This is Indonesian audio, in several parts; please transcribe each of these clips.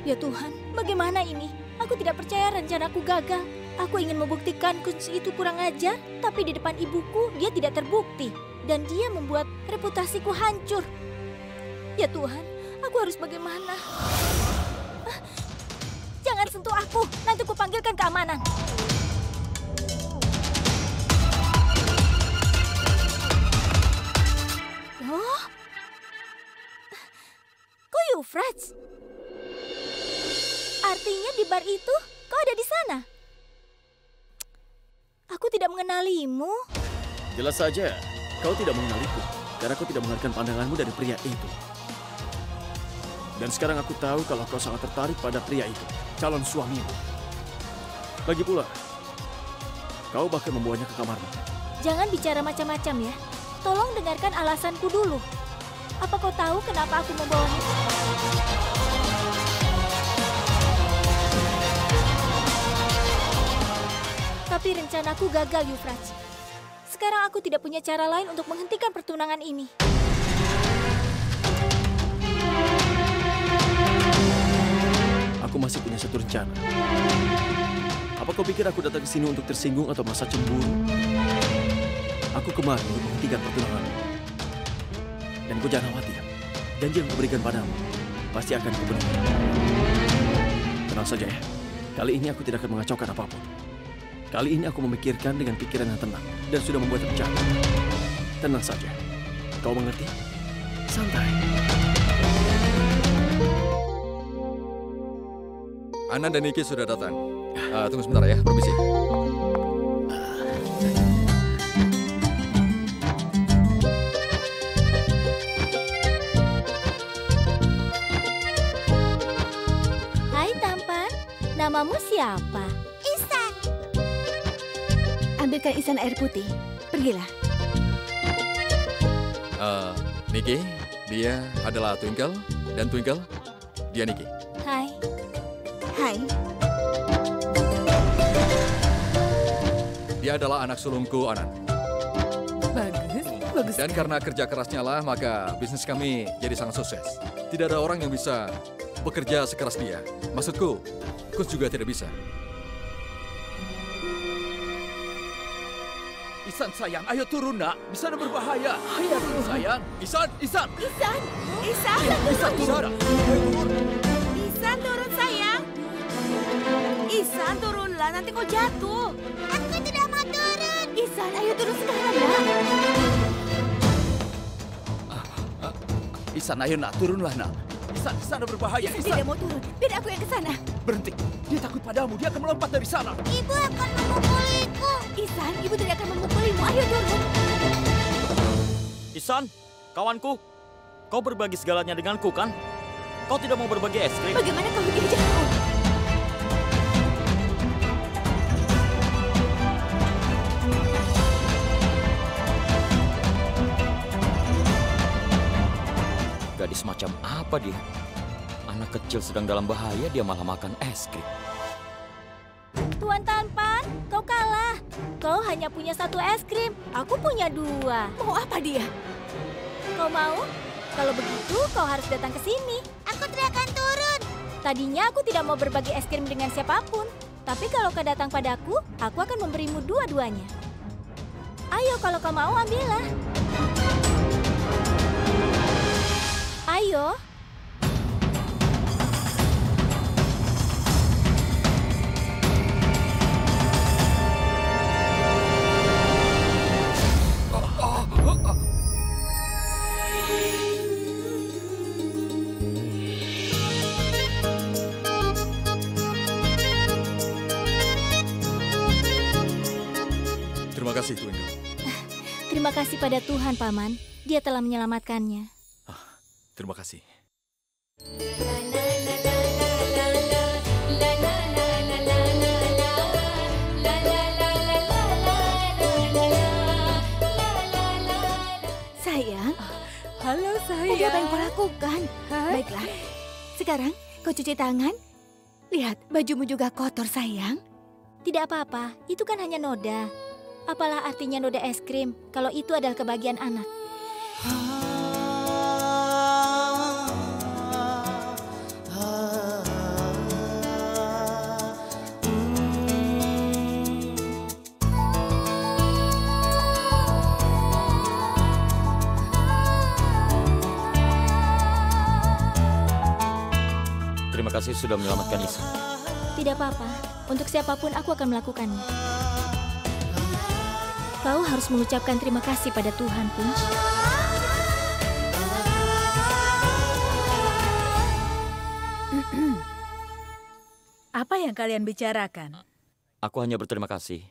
Ya Tuhan, bagaimana ini? Aku tidak percaya rencanaku gagal. Aku ingin membuktikan kunci itu kurang ajar, tapi di depan ibuku dia tidak terbukti. Dan dia membuat reputasiku hancur. Ya Tuhan, aku harus bagaimana? Jangan sentuh aku, nanti ku panggilkan keamanan. Oh, kok Euphrates? Artinya di bar itu kau ada di sana? Aku tidak mengenalimu. Jelas saja, kau tidak mengenaliku. Karena kau tidak mengalihkan pandanganmu dari pria itu. Dan sekarang aku tahu kalau kau sangat tertarik pada pria itu, calon suamimu. Lagi pula, kau bahkan membawanya ke kamarmu. Jangan bicara macam-macam ya. Tolong dengarkan alasanku dulu. Apa kau tahu kenapa aku membawanya? Tapi rencanaku gagal, Euphrates. Sekarang aku tidak punya cara lain untuk menghentikan pertunangan ini. Aku masih punya satu rencana. Apa kau pikir aku datang ke sini untuk tersinggung atau merasa cemburu? Aku kemari untuk menghentikan pertunangan. Dan kau jangan khawatir. Janji yang kuberikan padamu pasti akan kupenuhi. Tenang saja ya. Kali ini aku tidak akan mengacaukan apapun. Kali ini aku memikirkan dengan pikiran yang tenang dan sudah membuat rencana. Tenang saja. Kau mengerti? Santai. Anand dan Niki sudah datang. Tunggu sebentar ya, permisi. Hai tampan, namamu siapa? Ihsan. Ambilkan Ihsan air putih. Pergilah. Niki, dia adalah Twinkle, dan Twinkle, dia Niki. Hai. Hai. Dia adalah anak sulungku, Anand. Bagus. Dan karena kerja kerasnya lah, maka bisnis kami jadi sangat sukses. Tidak ada orang yang bisa bekerja sekeras dia. Maksudku, Kus juga tidak bisa. Ihsan sayang, ayo turun nak. Di sana berbahaya. Ayo turun sayang. Ihsan. Ihsan turun. Ihsan turun sayang. Ihsan turunlah, nanti kau jatuh. Aku tidak mau turun. Ihsan, ayo turun sekarang nak. Ihsan, ayo nak, turunlah nak. Ihsan, di sana berbahaya. Ihsan tidak mau turun. Biar aku yang ke sana. Berhenti. Dia takut padamu. Dia akan melompat dari sana. Ibu akan memukuliku. Ihsan, ibu tidak akan memukulimu. Ayo turun. Ihsan, kawanku. Kau berbagi segalanya denganku, kan? Kau tidak mau berbagi es krim? Bagaimana kau diajakku? Gadis macam apa dia? Anak kecil sedang dalam bahaya, dia malah makan es krim. Tuan Tampan, kau kalah. Kau hanya punya satu es krim. Aku punya 2. Mau apa dia? Kau mau? Kalau begitu, kau harus datang ke sini. Aku tidak akan turun. Tadinya aku tidak mau berbagi es krim dengan siapapun. Tapi kalau kau datang padaku, aku akan memberimu 2-duanya. Ayo, kalau kau mau, ambillah. Ayo. Terima kasih, Twinkle. Terima kasih pada Tuhan, Paman. Dia telah menyelamatkannya. Terima kasih. Sayang. Halo sayang. Tadi apa yang kau lakukan? Baiklah. Sekarang kau cuci tangan. Lihat, bajumu juga kotor, sayang. Tidak apa-apa, itu kan hanya noda. Apalah artinya noda es krim kalau itu adalah kebahagiaan anak? kasih sudah menyelamatkan Ihsan. Tidak apa-apa. Untuk siapapun aku akan melakukannya. Kau harus mengucapkan terima kasih pada Tuhan, Kunz. Apa yang kalian bicarakan? Aku hanya berterima kasih.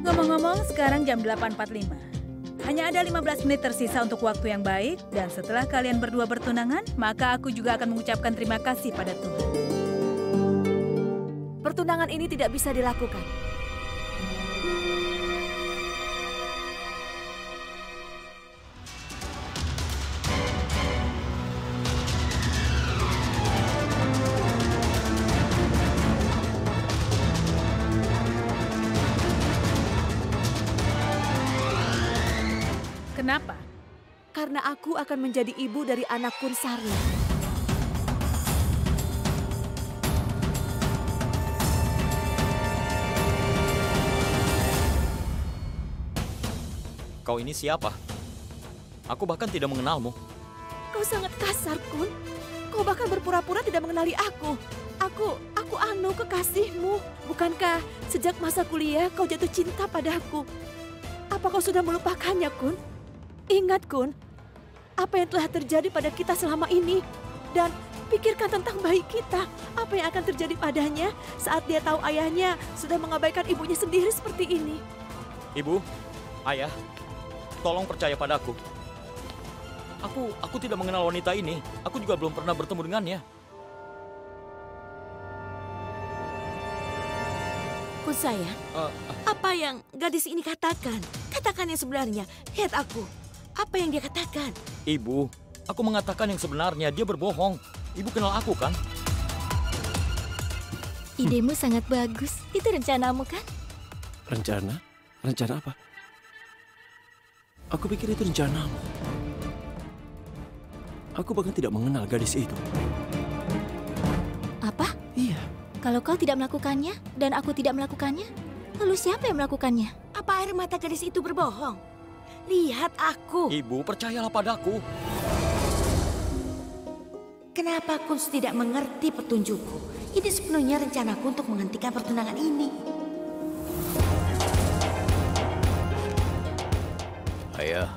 Ngomong-ngomong, sekarang jam 8.45. Hanya ada 15 menit tersisa untuk waktu yang baik, dan setelah kalian berdua bertunangan, maka aku juga akan mengucapkan terima kasih pada Tuhan. Pertunangan ini tidak bisa dilakukan. Kenapa? Karena aku akan menjadi ibu dari anak Kun Sarna. Kau ini siapa? Aku bahkan tidak mengenalmu. Kau sangat kasar, Kun. Kau bahkan berpura-pura tidak mengenali aku. Aku Anu, kekasihmu. Bukankah sejak masa kuliah kau jatuh cinta padaku? Apa kau sudah melupakannya, Kun? Ingat, Kun, apa yang telah terjadi pada kita selama ini. Dan pikirkan tentang bayi kita. Apa yang akan terjadi padanya saat dia tahu ayahnya sudah mengabaikan ibunya sendiri seperti ini. Ibu, ayah, tolong percaya padaku. Aku tidak mengenal wanita ini. Aku juga belum pernah bertemu dengannya. Kun sayang, apa yang gadis ini katakan? Katakan yang sebenarnya. Lihat aku. Apa yang dia katakan? Ibu, aku mengatakan yang sebenarnya. Dia berbohong. Ibu kenal aku kan? Idemu sangat bagus. Itu rencanamu kan? Rencana? Rencana apa? Aku pikir itu rencanamu. Aku bahkan tidak mengenal gadis itu. Apa? Iya. Kalau kau tidak melakukannya dan aku tidak melakukannya, lalu siapa yang melakukannya? Apa air mata gadis itu berbohong? Lihat aku. Ibu, percayalah padaku. Kenapa Kun tidak mengerti petunjukku? Ini sepenuhnya rencanaku untuk menghentikan pertunangan ini. Ayah,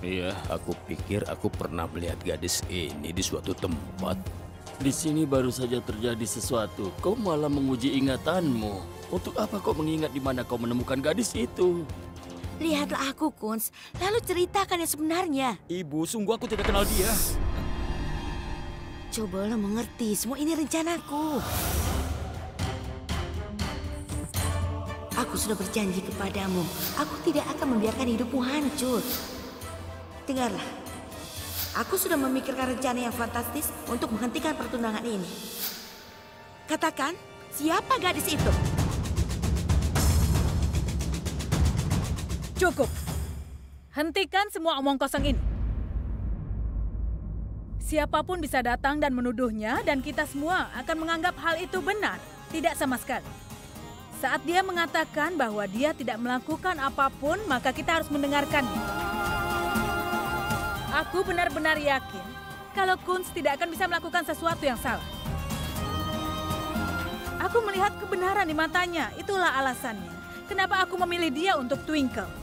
iya, aku pikir aku pernah melihat gadis ini di suatu tempat. Di sini baru saja terjadi sesuatu. Kau malah menguji ingatanmu. Untuk apa kau mengingat di mana kau menemukan gadis itu? Lihatlah aku, Kunz. Lalu ceritakan yang sebenarnya. Ibu, sungguh aku tidak kenal dia. Cobalah mengerti, semua ini rencanaku. Aku sudah berjanji kepadamu, aku tidak akan membiarkan hidupmu hancur. Dengarlah. Aku sudah memikirkan rencana yang fantastis untuk menghentikan pertunangan ini. Katakan, siapa gadis itu? Cukup. Hentikan semua omong kosong ini. Siapapun bisa datang dan menuduhnya dan kita semua akan menganggap hal itu benar. Tidak sama sekali. Saat dia mengatakan bahwa dia tidak melakukan apapun, maka kita harus mendengarkannya. Aku benar-benar yakin kalau Kunz tidak akan bisa melakukan sesuatu yang salah. Aku melihat kebenaran di matanya, itulah alasannya. Kenapa aku memilih dia untuk Twinkle?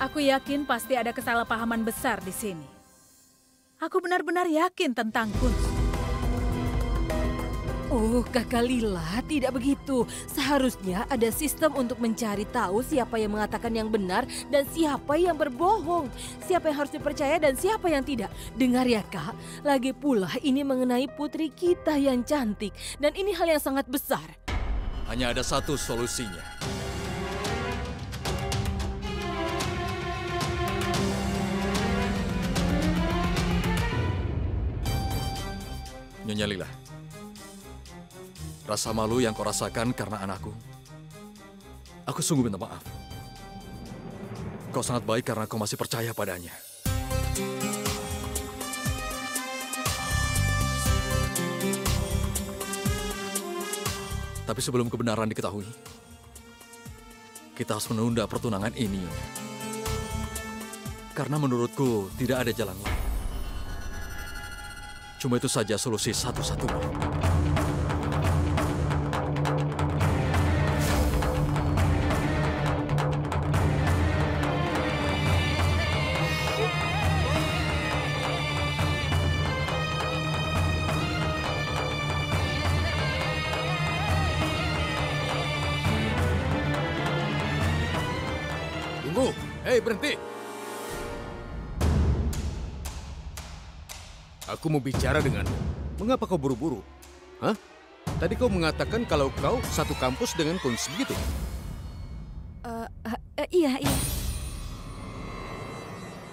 Aku yakin pasti ada kesalahpahaman besar di sini. Aku benar-benar yakin tentang Kunz. Oh, Kakak Lila, tidak begitu. Seharusnya ada sistem untuk mencari tahu siapa yang mengatakan yang benar dan siapa yang berbohong. Siapa yang harus dipercaya dan siapa yang tidak. Dengar ya, Kak. Lagi pula ini mengenai putri kita yang cantik. Dan ini hal yang sangat besar. Hanya ada satu solusinya. Nyonya Lila, rasa malu yang kau rasakan karena anakku, aku sungguh minta maaf. Kau sangat baik karena kau masih percaya padanya. Tapi sebelum kebenaran diketahui, kita harus menunda pertunangan ini. Karena menurutku tidak ada jalan lain. Cuma itu saja solusi satu-satunya. Tunggu, hei berhenti. Aku mau bicara denganmu. Mengapa kau buru-buru? Hah? Tadi kau mengatakan kalau kau satu kampus dengan Kunz, begitu? Iya.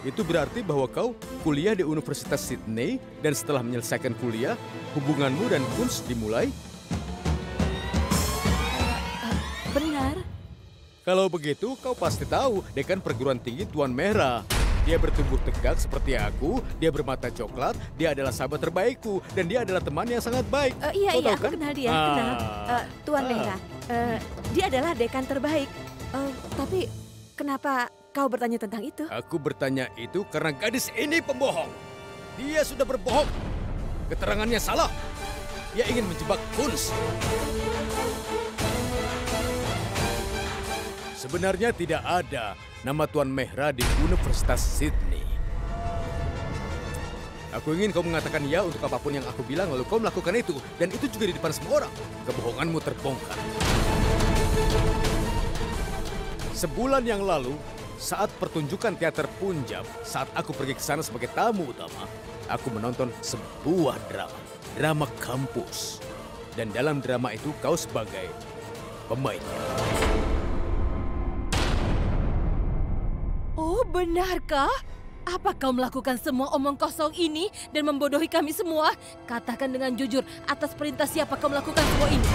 Itu berarti bahwa kau kuliah di Universitas Sydney dan setelah menyelesaikan kuliah, hubunganmu dan Kunz dimulai? Benar. Kalau begitu, kau pasti tahu dekan perguruan tinggi Tuan Mehra. Dia bertubuh tegak seperti aku, dia bermata coklat, dia adalah sahabat terbaikku, dan dia adalah teman yang sangat baik. Iya, Kau tahu aku kan? kenal dia, kenal. Tuan Mehra, dia adalah dekan terbaik. Tapi kenapa kau bertanya tentang itu? Aku bertanya itu karena gadis ini pembohong. Dia sudah berbohong. Keterangannya salah. Dia ingin menjebak Kunz. Sebenarnya tidak ada nama Tuan Mehra di Universitas Sydney. Aku ingin kau mengatakan ya untuk apapun yang aku bilang, lalu kau melakukan itu. Dan itu juga di depan semua orang. Kebohonganmu terbongkar. Sebulan yang lalu, saat pertunjukan teater Punjab, saat aku pergi ke sana sebagai tamu utama, aku menonton sebuah drama. Drama kampus. Dan dalam drama itu kau sebagai pemainnya. Oh, benarkah? Apa kau melakukan semua omong kosong ini dan membodohi kami semua? Katakan dengan jujur, atas perintah siapa kau melakukan semua ini?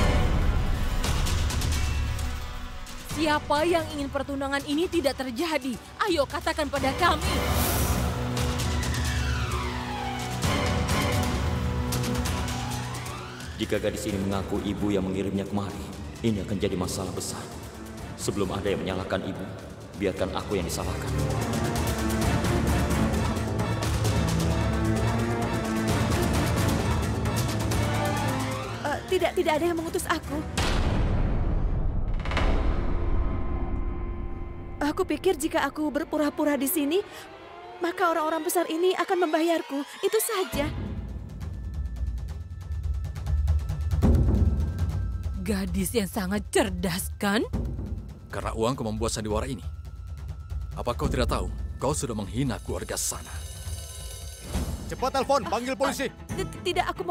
Siapa yang ingin pertunangan ini tidak terjadi? Ayo katakan pada kami. Jika gadis ini mengaku ibu yang mengirimnya kemari, ini akan jadi masalah besar. Sebelum ada yang menyalahkan ibu, biarkan aku yang disalahkan. Tidak ada yang mengutus aku. Aku pikir jika aku berpura-pura di sini, maka orang-orang besar ini akan membayarku. Itu saja. Gadis yang sangat cerdas, kan? Karena uang kau membuat sandiwara ini. Apa kau tidak tahu? Kau sudah menghina keluarga sana. Cepat telepon, panggil polisi. Tidak, aku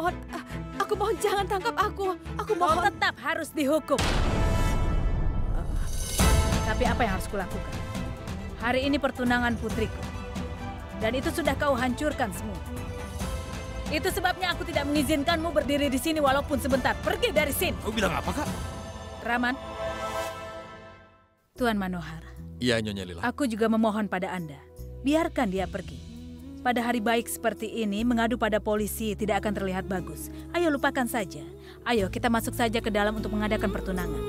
mohon jangan tangkap aku. Aku Kau mohon. tetap harus dihukum. Tapi apa yang harus kulakukan? Hari ini pertunangan putriku. Dan itu sudah kau hancurkan semua. Itu sebabnya aku tidak mengizinkanmu berdiri di sini walaupun sebentar. Pergi dari sini. Kau bilang apa, Kak? Raman. Tuan Manohar. Iya, Nyonya Lila. Aku juga memohon pada Anda. Biarkan dia pergi. Pada hari baik seperti ini, mengadu pada polisi tidak akan terlihat bagus. Ayo lupakan saja. Ayo kita masuk saja ke dalam untuk mengadakan pertunangan.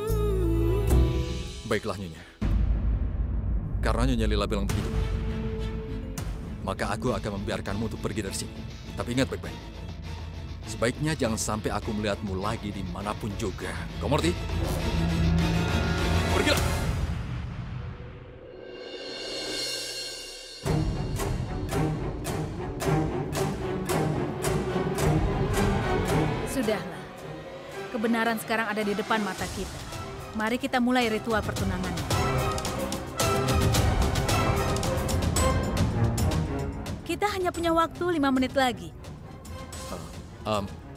Baiklah, Nyonya. Karena Nyonya Lila bilang begitu, maka aku akan membiarkanmu untuk pergi dari sini. Tapi ingat baik-baik. Sebaiknya jangan sampai aku melihatmu lagi dimanapun juga. Kau mengerti? Pergilah! Sudahlah. Kebenaran sekarang ada di depan mata kita. Mari kita mulai ritual pertunangan. Kita hanya punya waktu 5 menit lagi.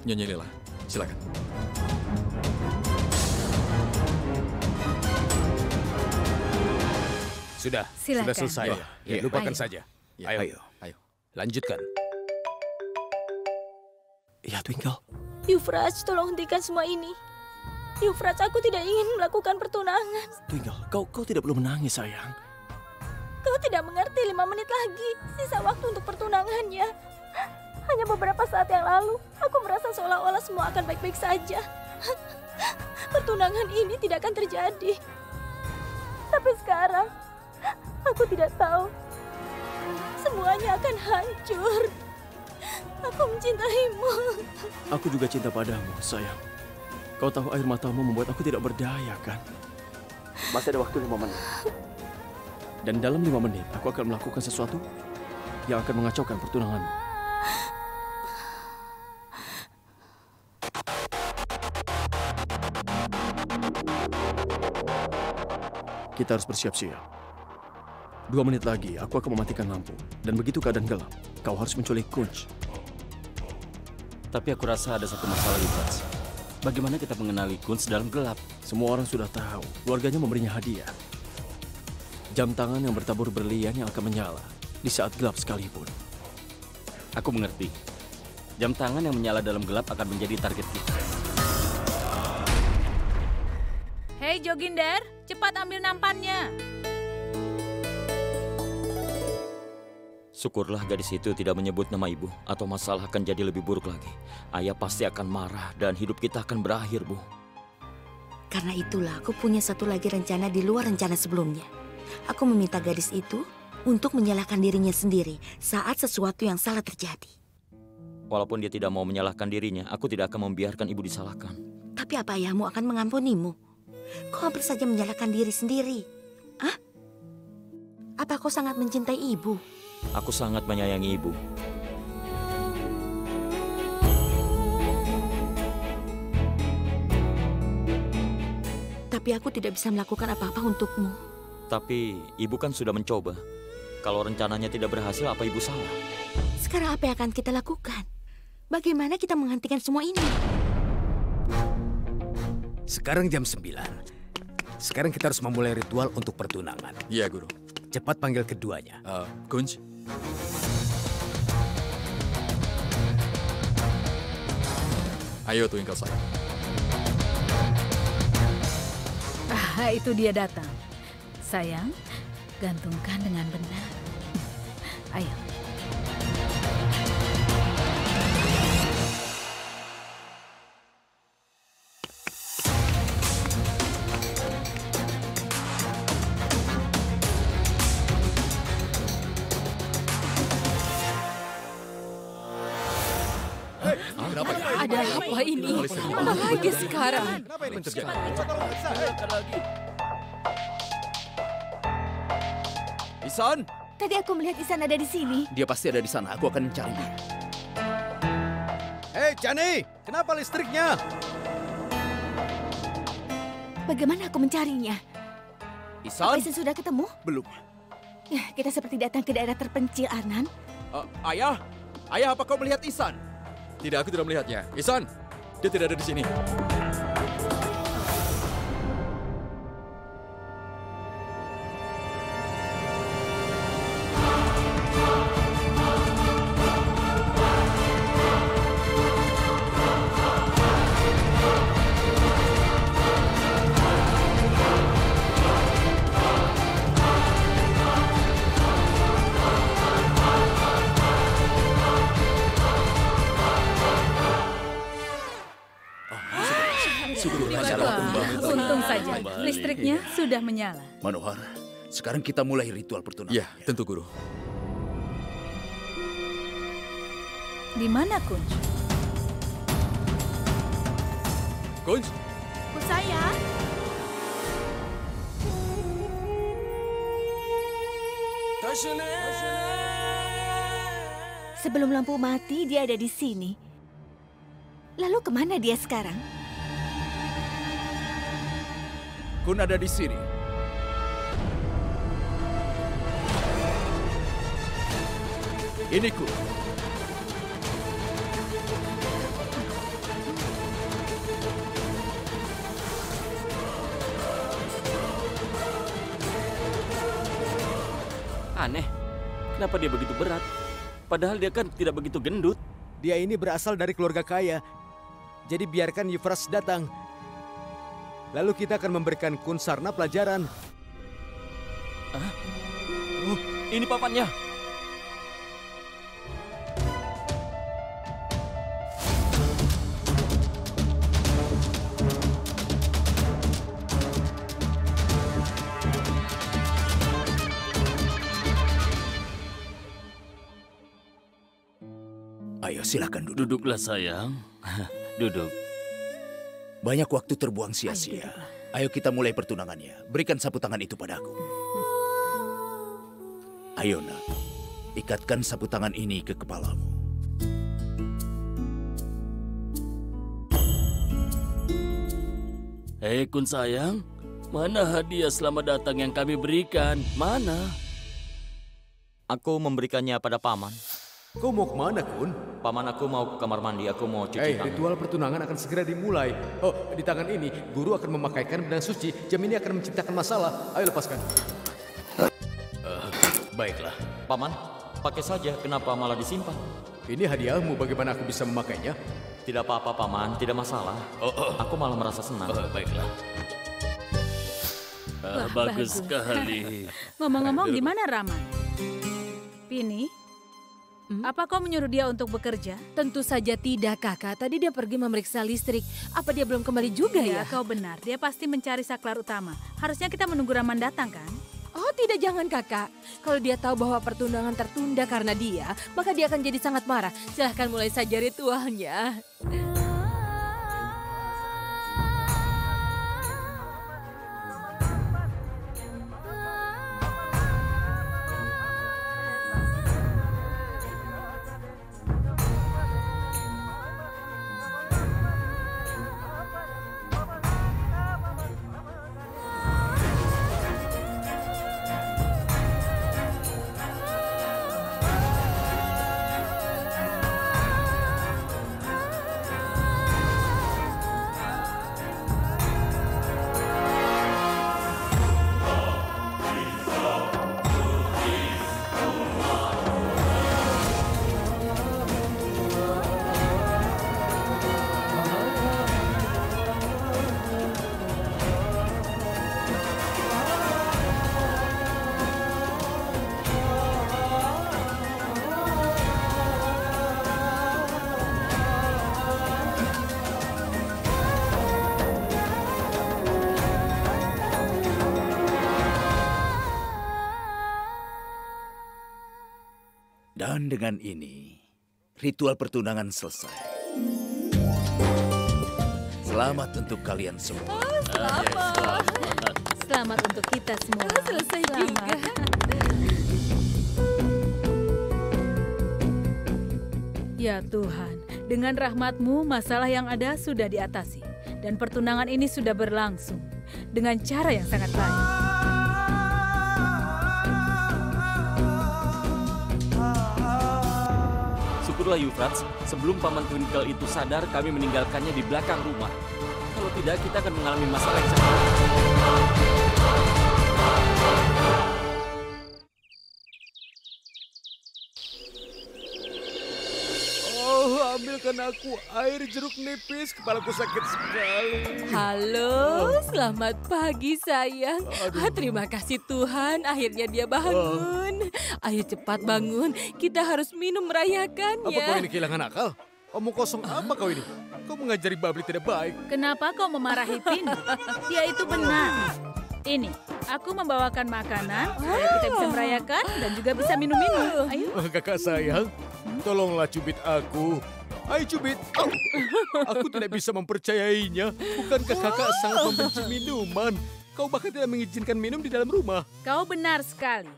Nyonya Lila, silakan. Sudah Silakan. selesai. Ya, lupakan ayo. saja. Ya, ayo. Lanjutkan. Ya, Twinkle. Euphrates, tolong hentikan semua ini. Euphrates, aku tidak ingin melakukan pertunangan. Twinkle, kau tidak perlu menangis, sayang. Kau tidak mengerti, 5 menit lagi. Sisa waktu untuk pertunangannya. Hanya beberapa saat yang lalu, aku merasa seolah-olah semua akan baik-baik saja. Pertunangan ini tidak akan terjadi. Tapi sekarang, aku tidak tahu. semuanya akan hancur. Aku mencintaimu. Aku juga cinta padamu, sayang. Kau tahu air matamu membuat aku tidak berdaya, kan? Masih ada waktu 5 menit. Dan dalam 5 menit, aku akan melakukan sesuatu yang akan mengacaukan pertunanganmu. Kita harus bersiap-siap. 2 menit lagi, aku akan mematikan lampu. Dan begitu keadaan gelap, kau harus menculik Kunz. Tapi aku rasa ada satu masalah, Lucas. Bagaimana kita mengenali Kunz dalam gelap? Semua orang sudah tahu, keluarganya memberinya hadiah. Jam tangan yang bertabur berlian yang akan menyala di saat gelap sekalipun. Aku mengerti. Jam tangan yang menyala dalam gelap akan menjadi target kita. Hei Joginder, cepat ambil nampannya. Syukurlah gadis itu tidak menyebut nama ibu, atau masalah akan jadi lebih buruk lagi. Ayah pasti akan marah dan hidup kita akan berakhir, Bu. Karena itulah aku punya satu lagi rencana di luar rencana sebelumnya. Aku meminta gadis itu untuk menyalahkan dirinya sendiri saat sesuatu yang salah terjadi. Walaupun dia tidak mau menyalahkan dirinya, aku tidak akan membiarkan ibu disalahkan. Tapi apa ayahmu akan mengampunimu? Kau hampir saja menyalahkan diri sendiri. Hah? Apa kau sangat mencintai ibu? Aku sangat menyayangi ibu. Tapi aku tidak bisa melakukan apa-apa untukmu. Tapi ibu kan sudah mencoba. Kalau rencananya tidak berhasil, apa ibu salah? Sekarang apa yang akan kita lakukan? Bagaimana kita menghentikan semua ini? Sekarang jam 9. Sekarang kita harus memulai ritual untuk pertunangan. Iya, Guru. Cepat panggil keduanya. Kunz. Ayo Twinkle sayang. Itu dia datang. Sayang, gantungkan dengan benar. Ayo. Ada apa ini? Apa lagi sekarang? Isan! Tadi aku melihat Isan ada di sini. Dia pasti ada di sana. Aku akan mencarinya. Hei, Chani! Kenapa listriknya? Bagaimana aku mencarinya? Isan? Apa Isan sudah ketemu? Belum. Ya, kita seperti datang ke daerah terpencil, Arnan. Ayah? Ayah, apa kau melihat Isan? Tidak, aku tidak melihatnya. Isan, dia tidak ada di sini. Untung saja, listriknya sudah menyala. Manohar, sekarang kita mulai ritual pertunangan. Ya, tentu Guru. Di mana Kunz? Kunz? Saya. Sebelum lampu mati, dia ada di sini. Lalu kemana dia sekarang? Kun ada di sini. Ini Kun. Aneh, kenapa dia begitu berat? Padahal dia kan tidak begitu gendut. Dia ini berasal dari keluarga kaya. Jadi biarkan Yufras datang. Lalu kita akan memberikan Kun Sarna pelajaran. Oh, ini papannya. Ayo silakan duduk. Duduklah sayang. Duduk. Banyak waktu terbuang sia-sia. Ayo kita mulai pertunangannya. Berikan sapu tangan itu padaku. Ayo nak, ikatkan sapu tangan ini ke kepalamu. Hei Kun sayang, mana hadiah selamat datang yang kami berikan? Mana? Aku memberikannya pada paman. Kau mau kemana, Kun? Paman, aku mau ke kamar mandi. Aku mau cuci tangan. Ritual pertunangan akan segera dimulai. Oh, di tangan ini, guru akan memakaikan benang suci. Jam ini akan menciptakan masalah. Ayo lepaskan. Baiklah. Paman, pakai saja. Kenapa malah disimpan? Ini hadiahmu. Bagaimana aku bisa memakainya? Tidak apa-apa, Paman. Tidak masalah. Aku malah merasa senang. Baiklah. Bagus sekali. Ngomong-ngomong, di mana Rama? Pini, apa kau menyuruh dia untuk bekerja? Tentu saja tidak, Kakak. Tadi dia pergi memeriksa listrik. Apa dia belum kembali juga ya? Kau benar. Dia pasti mencari saklar utama. Harusnya kita menunggu Raman datang, kan? Oh tidak, jangan Kakak. Kalau dia tahu bahwa pertunangan tertunda karena dia, maka dia akan jadi sangat marah. Silahkan mulai saja ritualnya. Dan dengan ini, ritual pertunangan selesai. Selamat untuk kalian semua. Selamat untuk kita semua. Selesai juga. Ya Tuhan, dengan rahmat-Mu masalah yang ada sudah diatasi. Dan pertunangan ini sudah berlangsung dengan cara yang sangat baik. Syukurlah Yufrats, sebelum Paman Twinkle itu sadar kami meninggalkannya di belakang rumah. Kalau tidak, kita akan mengalami masalah yang sangat. Oh, ambilkan aku air jeruk nipis. Kepalaku sakit sekali. Halo, selamat pagi sayang. Terima kasih Tuhan, akhirnya dia bangun. Ayo cepat bangun, kita harus minum merayakannya. Apa kau ini kehilangan akal? Omong kosong apa kau ini? Kau mengajari Babli tidak baik. Kenapa kau memarahi Pin? Dia itu benar. Ini, aku membawakan makanan supaya kita bisa merayakan dan juga bisa minum-minum. Ayo. Kakak sayang, tolonglah cubit aku. Ayo cubit. Oh, aku tidak bisa mempercayainya. Bukankah kakak sangat membenci minuman? Kau bahkan tidak mengizinkan minum di dalam rumah. Kau benar sekali.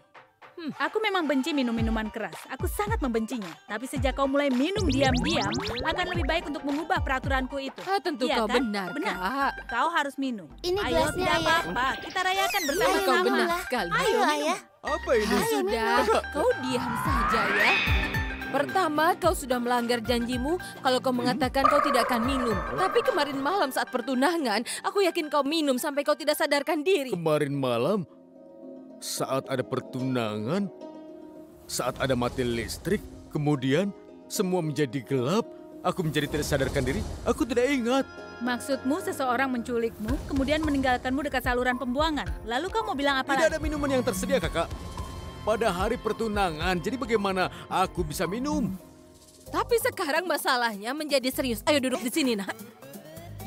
Aku memang benci minum minuman keras. Aku sangat membencinya. Tapi sejak kau mulai minum diam-diam, akan lebih baik untuk mengubah peraturanku itu. Tentu iya, kau kan? benar, Kak. Kau harus minum. Ini Ayo, gelasnya, tidak Ayah. apa-apa. Kita rayakan bersama-sama. Kau benar sekali. Ayo, Ayah. Apa ini? Sudah, kau diam saja ya. Pertama, kau sudah melanggar janjimu kalau kau mengatakan kau tidak akan minum. Tapi kemarin malam saat pertunangan, aku yakin kau minum sampai kau tidak sadarkan diri. Kemarin malam, saat ada pertunangan, saat ada mati listrik, kemudian semua menjadi gelap, aku menjadi tidak sadarkan diri, aku tidak ingat. Maksudmu seseorang menculikmu, kemudian meninggalkanmu dekat saluran pembuangan. Lalu kau mau bilang apa Tidak lagi? ada minuman yang tersedia, kakak. Pada hari pertunangan, jadi bagaimana aku bisa minum? Tapi sekarang masalahnya menjadi serius. Ayo duduk di sini, nak.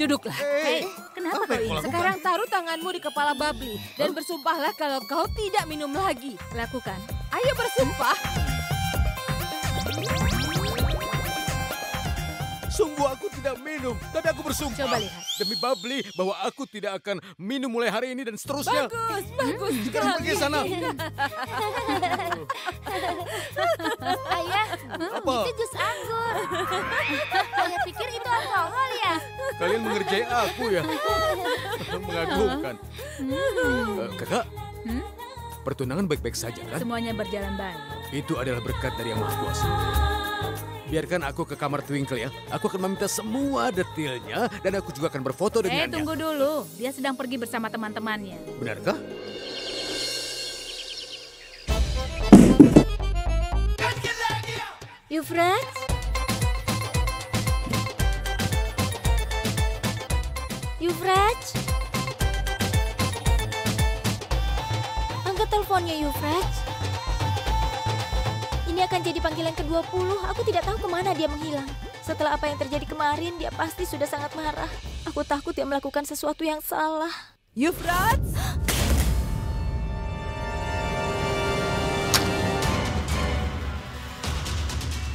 Duduklah. Hei, kenapa kau ini? Sekarang taruh tanganmu di kepala Babli dan bersumpahlah kalau kau tidak minum lagi. Lakukan. Ayo bersumpah. Sungguh aku tidak minum, tapi aku bersumpah. Coba lihat. Demi Babli bahwa aku tidak akan minum mulai hari ini dan seterusnya. Bagus, bagus Sekarang pergi sekali. sana. Ayah, Apa? itu jus anggur. Ayah pikir itu alkohol ya? Kalian mengerjai aku ya. Mengagumkan. Kakak, pertunangan baik-baik saja kan? Semuanya berjalan baik. Itu adalah berkat dari Yang Maha Kuasa. Biarkan aku ke kamar Twinkle ya. Aku akan meminta semua detailnya dan aku juga akan berfoto dengannya. Tunggu dulu. Dia sedang pergi bersama teman-temannya. Benarkah? Euphrates? Euphrates? Angkat teleponnya, Euphrates. Ini akan jadi panggilan ke-20. Aku tidak tahu kemana dia menghilang. Setelah apa yang terjadi kemarin, dia pasti sudah sangat marah. Aku takut dia melakukan sesuatu yang salah. Euphrates?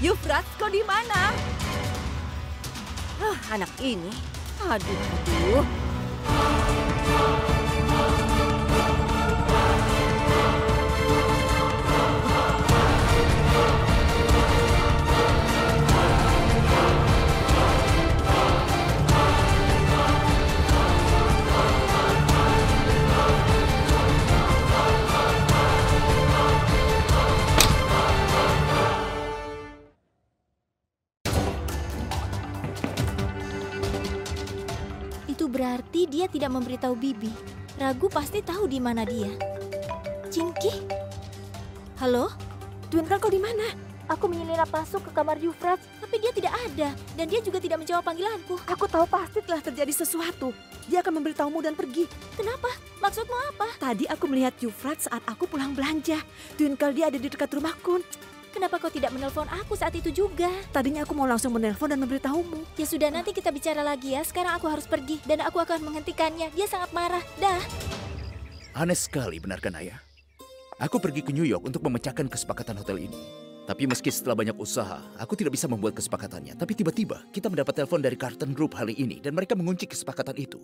Euphrates, kau di mana? Anak ini. Aduh. Itu berarti dia tidak memberitahu Bibi. Ragu pasti tahu di mana dia. Cinki? Halo? Twinkle, kau di mana? Aku menyelirap masuk ke kamar Euphrates, tapi dia tidak ada. Dan dia juga tidak menjawab panggilanku. Aku tahu pasti telah terjadi sesuatu. Dia akan memberitahumu dan pergi. Kenapa? Maksudmu apa? Tadi aku melihat Euphrates saat aku pulang belanja. Twinkle, dia ada di dekat rumah Kun. Kenapa kau tidak menelpon aku saat itu juga? Tadinya aku mau langsung menelpon dan memberitahumu. Ya sudah, nanti kita bicara lagi ya. Sekarang aku harus pergi dan aku akan menghentikannya. Dia sangat marah. Dah. Aneh sekali, benar kan ayah? Aku pergi ke New York untuk memecahkan kesepakatan hotel ini. Tapi meski setelah banyak usaha, aku tidak bisa membuat kesepakatannya. Tapi tiba-tiba kita mendapat telepon dari Carlton Group hari ini dan mereka mengunci kesepakatan itu.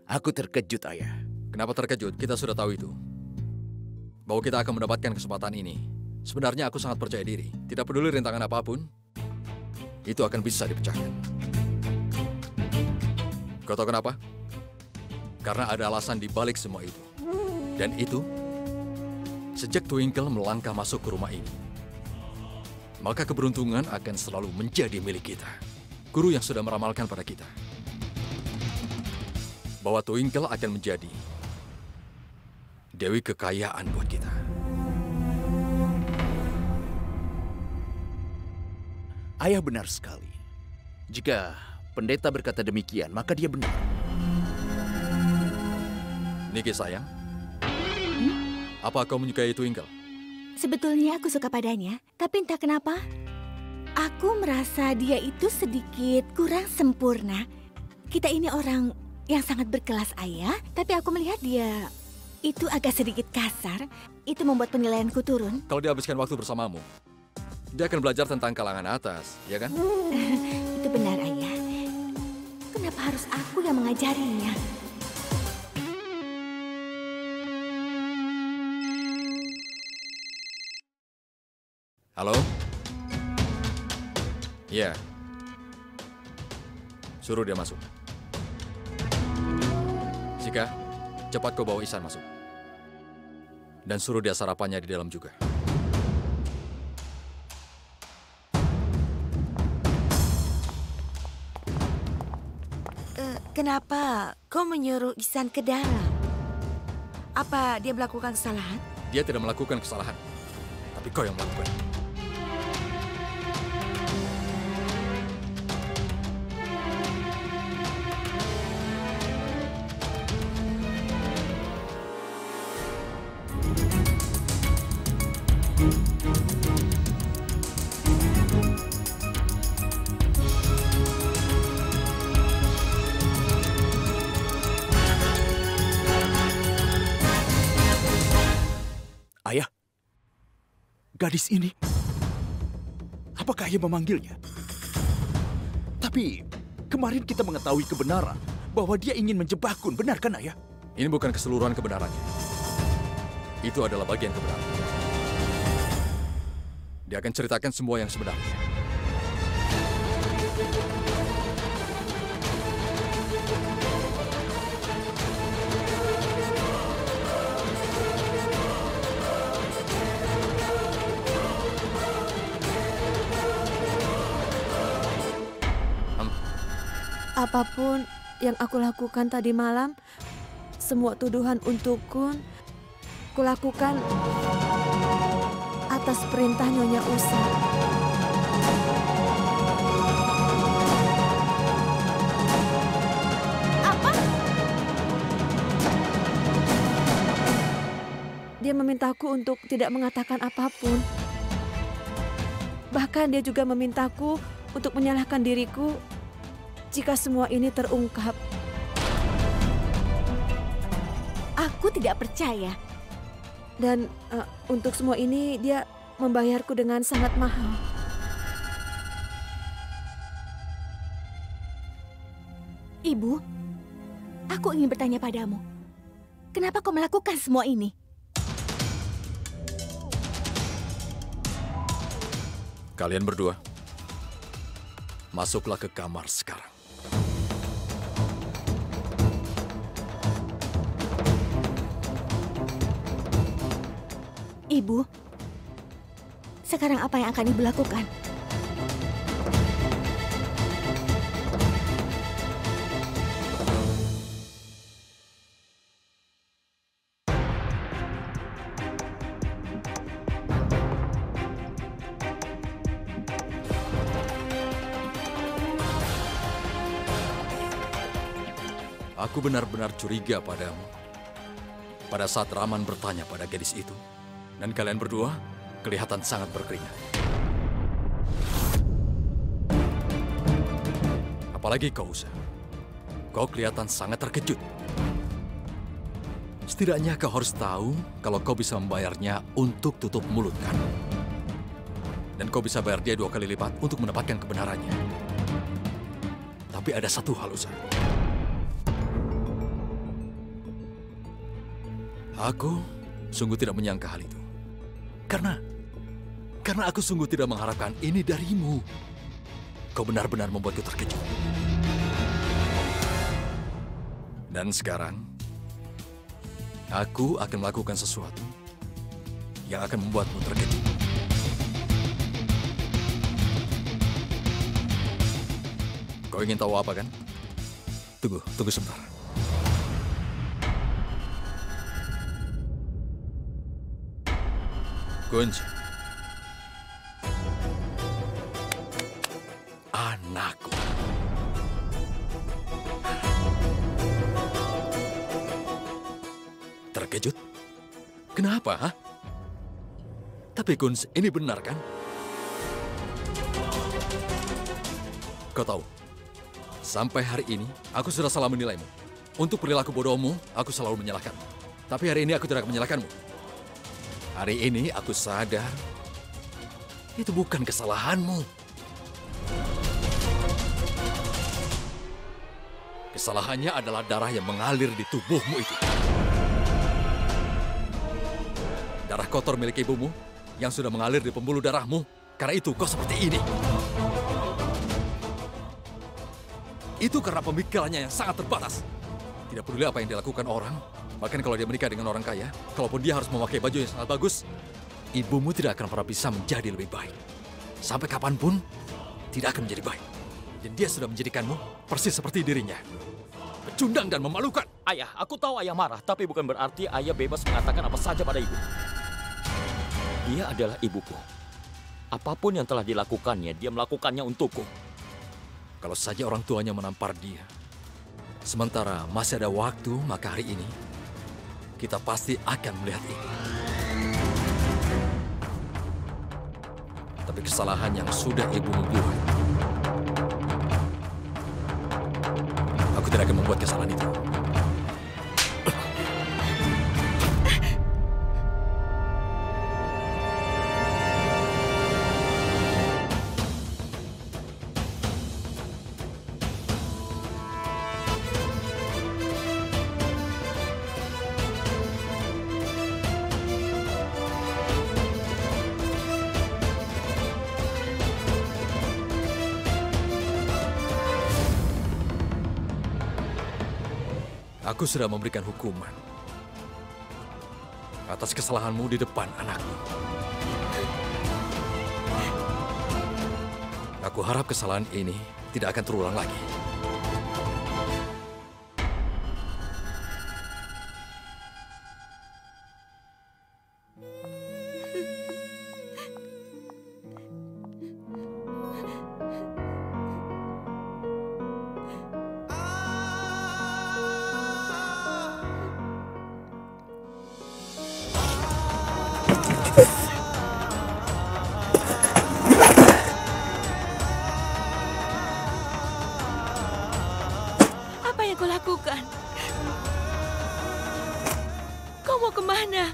Aku terkejut, ayah. Kenapa terkejut? Kita sudah tahu itu. Bahwa kita akan mendapatkan kesempatan ini. Sebenarnya aku sangat percaya diri. Tidak peduli rintangan apapun, itu akan bisa dipecahkan. Kau tahu kenapa? Karena ada alasan di balik semua itu. Dan itu, sejak Twinkle melangkah masuk ke rumah ini, maka keberuntungan akan selalu menjadi milik kita. Guru yang sudah meramalkan pada kita bahwa Twinkle akan menjadi dewi kekayaan buat kita. Ayah benar sekali. Jika pendeta berkata demikian, maka dia benar. Niki sayang, apa kau menyukai Twinkle? Sebetulnya aku suka padanya, tapi entah kenapa aku merasa dia itu sedikit kurang sempurna. Kita ini orang yang sangat berkelas, ayah, tapi aku melihat dia itu agak sedikit kasar. Itu membuat penilaianku turun. Kalau dia habiskan waktu bersamamu, dia akan belajar tentang kalangan atas, ya kan? Itu benar, ayah. Kenapa harus aku yang mengajarinya? Halo? Iya. Suruh dia masuk. Sika, cepat kau bawa Ihsan masuk. Dan suruh dia sarapannya di dalam juga. Kenapa kau menyuruh Ihsan ke dalam? Apa dia melakukan kesalahan? Dia tidak melakukan kesalahan, tapi kau yang melakukan. Ayah, gadis ini, apakah ayah memanggilnya? Tapi kemarin kita mengetahui kebenaran bahwa dia ingin menjebak Kun, benar kan Ayah? Ini bukan keseluruhan kebenarannya. Itu adalah bagian kebenaran. Dia akan ceritakan semua yang sebenarnya. Apapun yang aku lakukan tadi malam, semua tuduhan untuk Kun, kulakukan atas perintah Nyonya Usa. Apa? Dia memintaku untuk tidak mengatakan apapun. Bahkan dia juga memintaku untuk menyalahkan diriku jika semua ini terungkap. Aku tidak percaya. Dan untuk semua ini dia membayarku dengan sangat mahal. Ibu, aku ingin bertanya padamu. Kenapa kau melakukan semua ini? Kalian berdua, masuklah ke kamar sekarang. Ibu, sekarang apa yang akan Ibu lakukan? Aku benar-benar curiga padamu. Pada saat Raman bertanya pada gadis itu, dan kalian berdua kelihatan sangat berkeringat. Apalagi kau, Usa. Kau kelihatan sangat terkejut. Setidaknya kau harus tahu kalau kau bisa membayarnya untuk tutup mulut, kan? Dan kau bisa bayar dia 2 kali lipat untuk mendapatkan kebenarannya. Tapi ada satu hal, Usa. Aku sungguh tidak menyangka hal itu. Karena aku sungguh tidak mengharapkan ini darimu. Kau benar-benar membuatku terkejut. Dan sekarang, aku akan melakukan sesuatu yang akan membuatmu terkejut. Kau ingin tahu apa, kan? Tunggu sebentar. Kunci. Anakku. Terkejut? Kenapa, ha? Tapi Kunz, ini benar kan? Kau tahu, sampai hari ini aku sudah salah menilaimu. Untuk perilaku bodohmu, aku selalu menyalahkanmu. Tapi hari ini aku tidak akan menyalahkanmu. Hari ini aku sadar, itu bukan kesalahanmu. Kesalahannya adalah darah yang mengalir di tubuhmu itu. Darah kotor milik ibumu yang sudah mengalir di pembuluh darahmu. Karena itu kau seperti ini. Itu karena pemikirannya yang sangat terbatas. Tidak peduli apa yang dilakukan orang. Bahkan kalau dia menikah dengan orang kaya, kalaupun dia harus memakai baju yang sangat bagus, ibumu tidak akan pernah bisa menjadi lebih baik. Sampai kapanpun, tidak akan menjadi baik. Dan dia sudah menjadikanmu persis seperti dirinya. Pecundang dan memalukan. Ayah, aku tahu ayah marah, tapi bukan berarti ayah bebas mengatakan apa saja pada ibu. Dia adalah ibuku. Apapun yang telah dilakukannya, dia melakukannya untukku. Kalau saja orang tuanya menampar dia. Sementara masih ada waktu, maka hari ini kita pasti akan melihat ini. Tapi kesalahan yang sudah ibumu buat, aku tidak akan membuat kesalahan itu. Aku sudah memberikan hukuman atas kesalahanmu di depan anakku. Aku harap kesalahan ini tidak akan terulang lagi.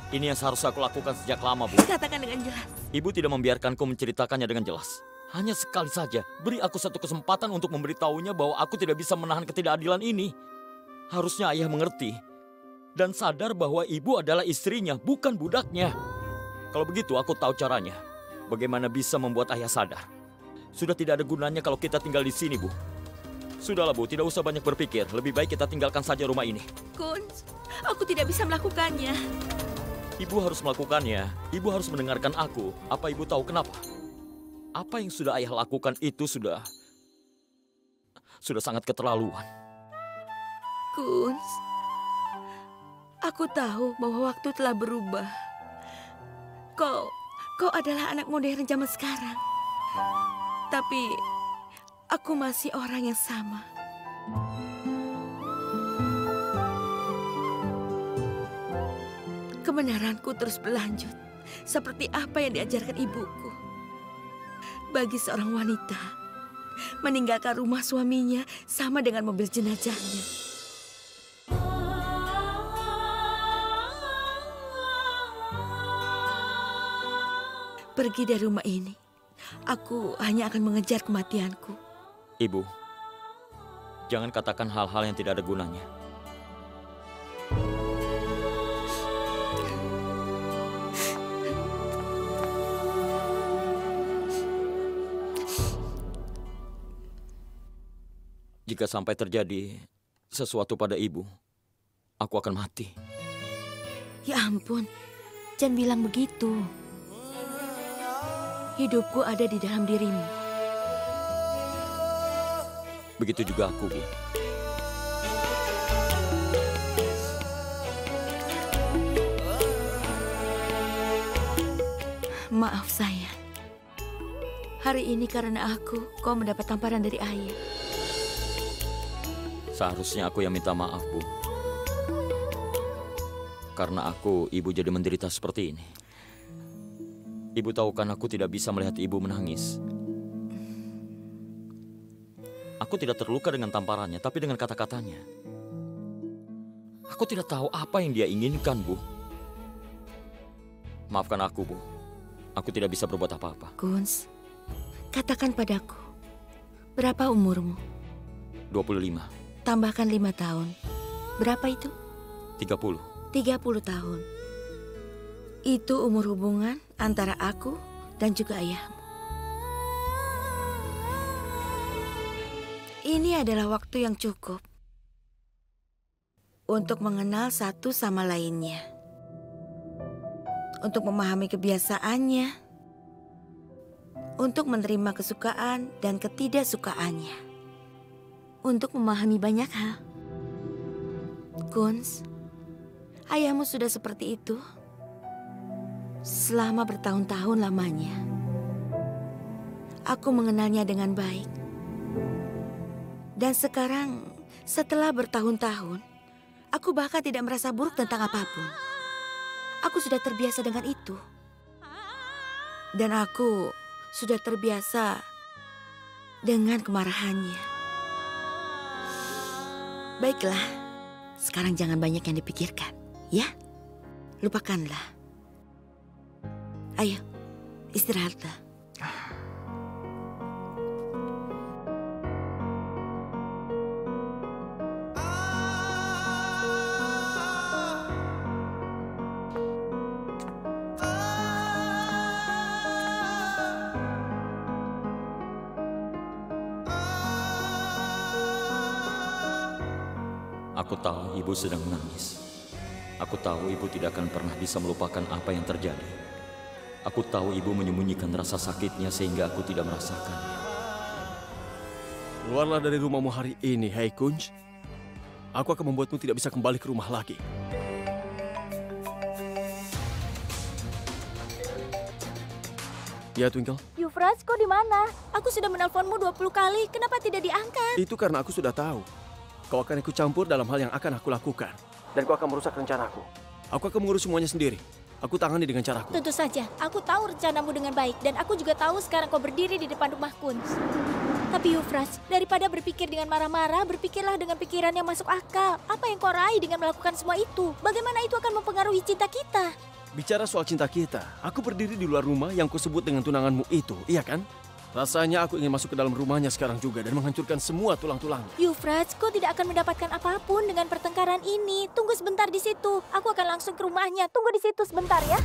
Ini yang seharusnya aku lakukan sejak lama, Bu. Katakan dengan jelas. Ibu tidak membiarkanku menceritakannya dengan jelas. Hanya sekali saja, beri aku satu kesempatan untuk memberitahunya bahwa aku tidak bisa menahan ketidakadilan ini. Harusnya ayah mengerti dan sadar bahwa ibu adalah istrinya, bukan budaknya. Kalau begitu, aku tahu caranya. Bagaimana bisa membuat ayah sadar. Sudah tidak ada gunanya kalau kita tinggal di sini, Bu. Sudahlah, Bu, tidak usah banyak berpikir. Lebih baik kita tinggalkan saja rumah ini. Kunz, aku tidak bisa melakukannya. Ibu harus melakukannya. Ibu harus mendengarkan aku. Apa ibu tahu kenapa? Apa yang sudah ayah lakukan itu sudah sangat keterlaluan. Kunz, aku tahu bahwa waktu telah berubah. Kau adalah anak modern zaman sekarang. Tapi aku masih orang yang sama. Kebenaranku terus berlanjut, seperti apa yang diajarkan ibuku. Bagi seorang wanita, meninggalkan rumah suaminya sama dengan mobil jenazahnya. Pergi dari rumah ini, aku hanya akan mengejar kematianku. Ibu, jangan katakan hal-hal yang tidak ada gunanya. Jika sampai terjadi sesuatu pada ibu, aku akan mati. Ya ampun, jangan bilang begitu. Hidupku ada di dalam dirimu. Begitu juga aku, Bu. Maaf sayang. Hari ini karena aku, kau mendapat tamparan dari ayah. Seharusnya aku yang minta maaf, Bu. Karena aku, ibu jadi menderita seperti ini. Ibu tahu kan aku tidak bisa melihat ibu menangis. Aku tidak terluka dengan tamparannya, tapi dengan kata-katanya. Aku tidak tahu apa yang dia inginkan, Bu. Maafkan aku, Bu. Aku tidak bisa berbuat apa-apa. Kunz, katakan padaku, berapa umurmu? 25. Tambahkan 5 tahun. Berapa itu? 30. 30 tahun. Itu umur hubungan antara aku dan juga ayahmu. Ini adalah waktu yang cukup untuk mengenal satu sama lainnya. Untuk memahami kebiasaannya. Untuk menerima kesukaan dan ketidaksukaannya. Untuk memahami banyak hal. Kunz, ayahmu sudah seperti itu selama bertahun-tahun lamanya. Aku mengenalnya dengan baik. Dan sekarang, setelah bertahun-tahun, aku bahkan tidak merasa buruk tentang apapun. Aku sudah terbiasa dengan itu. Dan aku sudah terbiasa dengan kemarahannya. Baiklah, sekarang jangan banyak yang dipikirkan, ya? Lupakanlah. Ayo, istirahatlah. Aku Aku tahu ibu sedang menangis. Aku tahu ibu tidak akan pernah bisa melupakan apa yang terjadi. Aku tahu ibu menyembunyikan rasa sakitnya sehingga aku tidak merasakannya. Keluarlah dari rumahmu hari ini, hai Kunj. Aku akan membuatmu tidak bisa kembali ke rumah lagi. Ya, Twinkle. Yufraj, kau di mana? Aku sudah menelponmu 20 kali. Kenapa tidak diangkat? Itu karena aku sudah tahu. Kau akan ikut campur dalam hal yang akan aku lakukan. Dan kau akan merusak rencanaku. Aku akan mengurus semuanya sendiri. Aku tangani dengan caraku. Tentu saja, aku tahu rencanamu dengan baik. Dan aku juga tahu sekarang kau berdiri di depan rumah Kunz. Tapi Yufraj, daripada berpikir dengan marah-marah, berpikirlah dengan pikiran yang masuk akal. Apa yang kau raih dengan melakukan semua itu? Bagaimana itu akan mempengaruhi cinta kita? Bicara soal cinta kita, aku berdiri di luar rumah yang kau sebut dengan tunanganmu itu, iya kan? Rasanya aku ingin masuk ke dalam rumahnya sekarang juga dan menghancurkan semua tulang-tulangnya. Yufraj, kau tidak akan mendapatkan apapun dengan pertengkaran ini. Tunggu sebentar di situ. Aku akan langsung ke rumahnya. Tunggu di situ sebentar ya.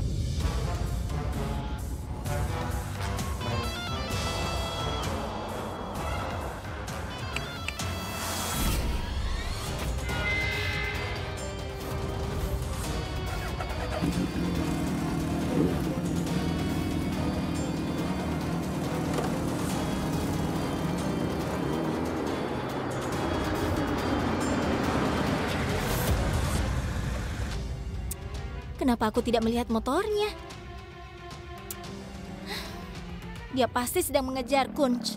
Kenapa aku tidak melihat motornya? Dia pasti sedang mengejar Kunz.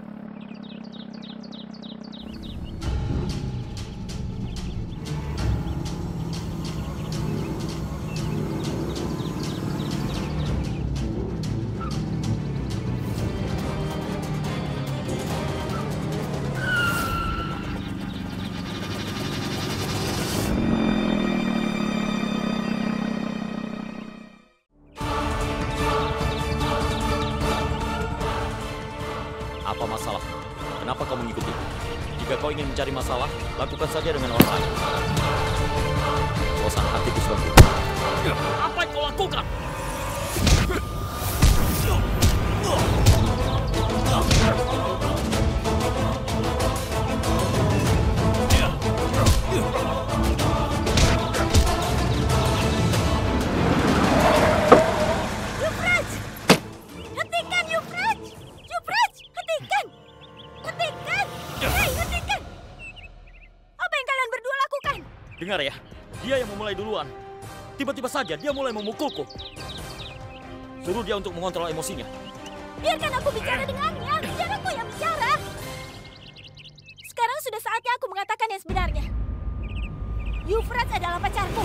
Apa masalah? Kenapa kau mengikuti? Jika kau ingin mencari masalah, lakukan saja dengan orang lain. Suasana hatiku sudah berubah. Apa yang kau lakukan? Yufraj! Hentikan, Yufraj! Yufraj, hentikan! Hentikan! Hei, hentikan! Apa yang kalian berdua lakukan? Dengar ya, dia yang memulai duluan. Tiba-tiba saja dia mulai memukulku. Suruh dia untuk mengontrol emosinya. Biarkan aku bicara dengannya. Biar aku yang bicara. Sekarang sudah saatnya aku mengatakan yang sebenarnya. Yufraj adalah pacarku.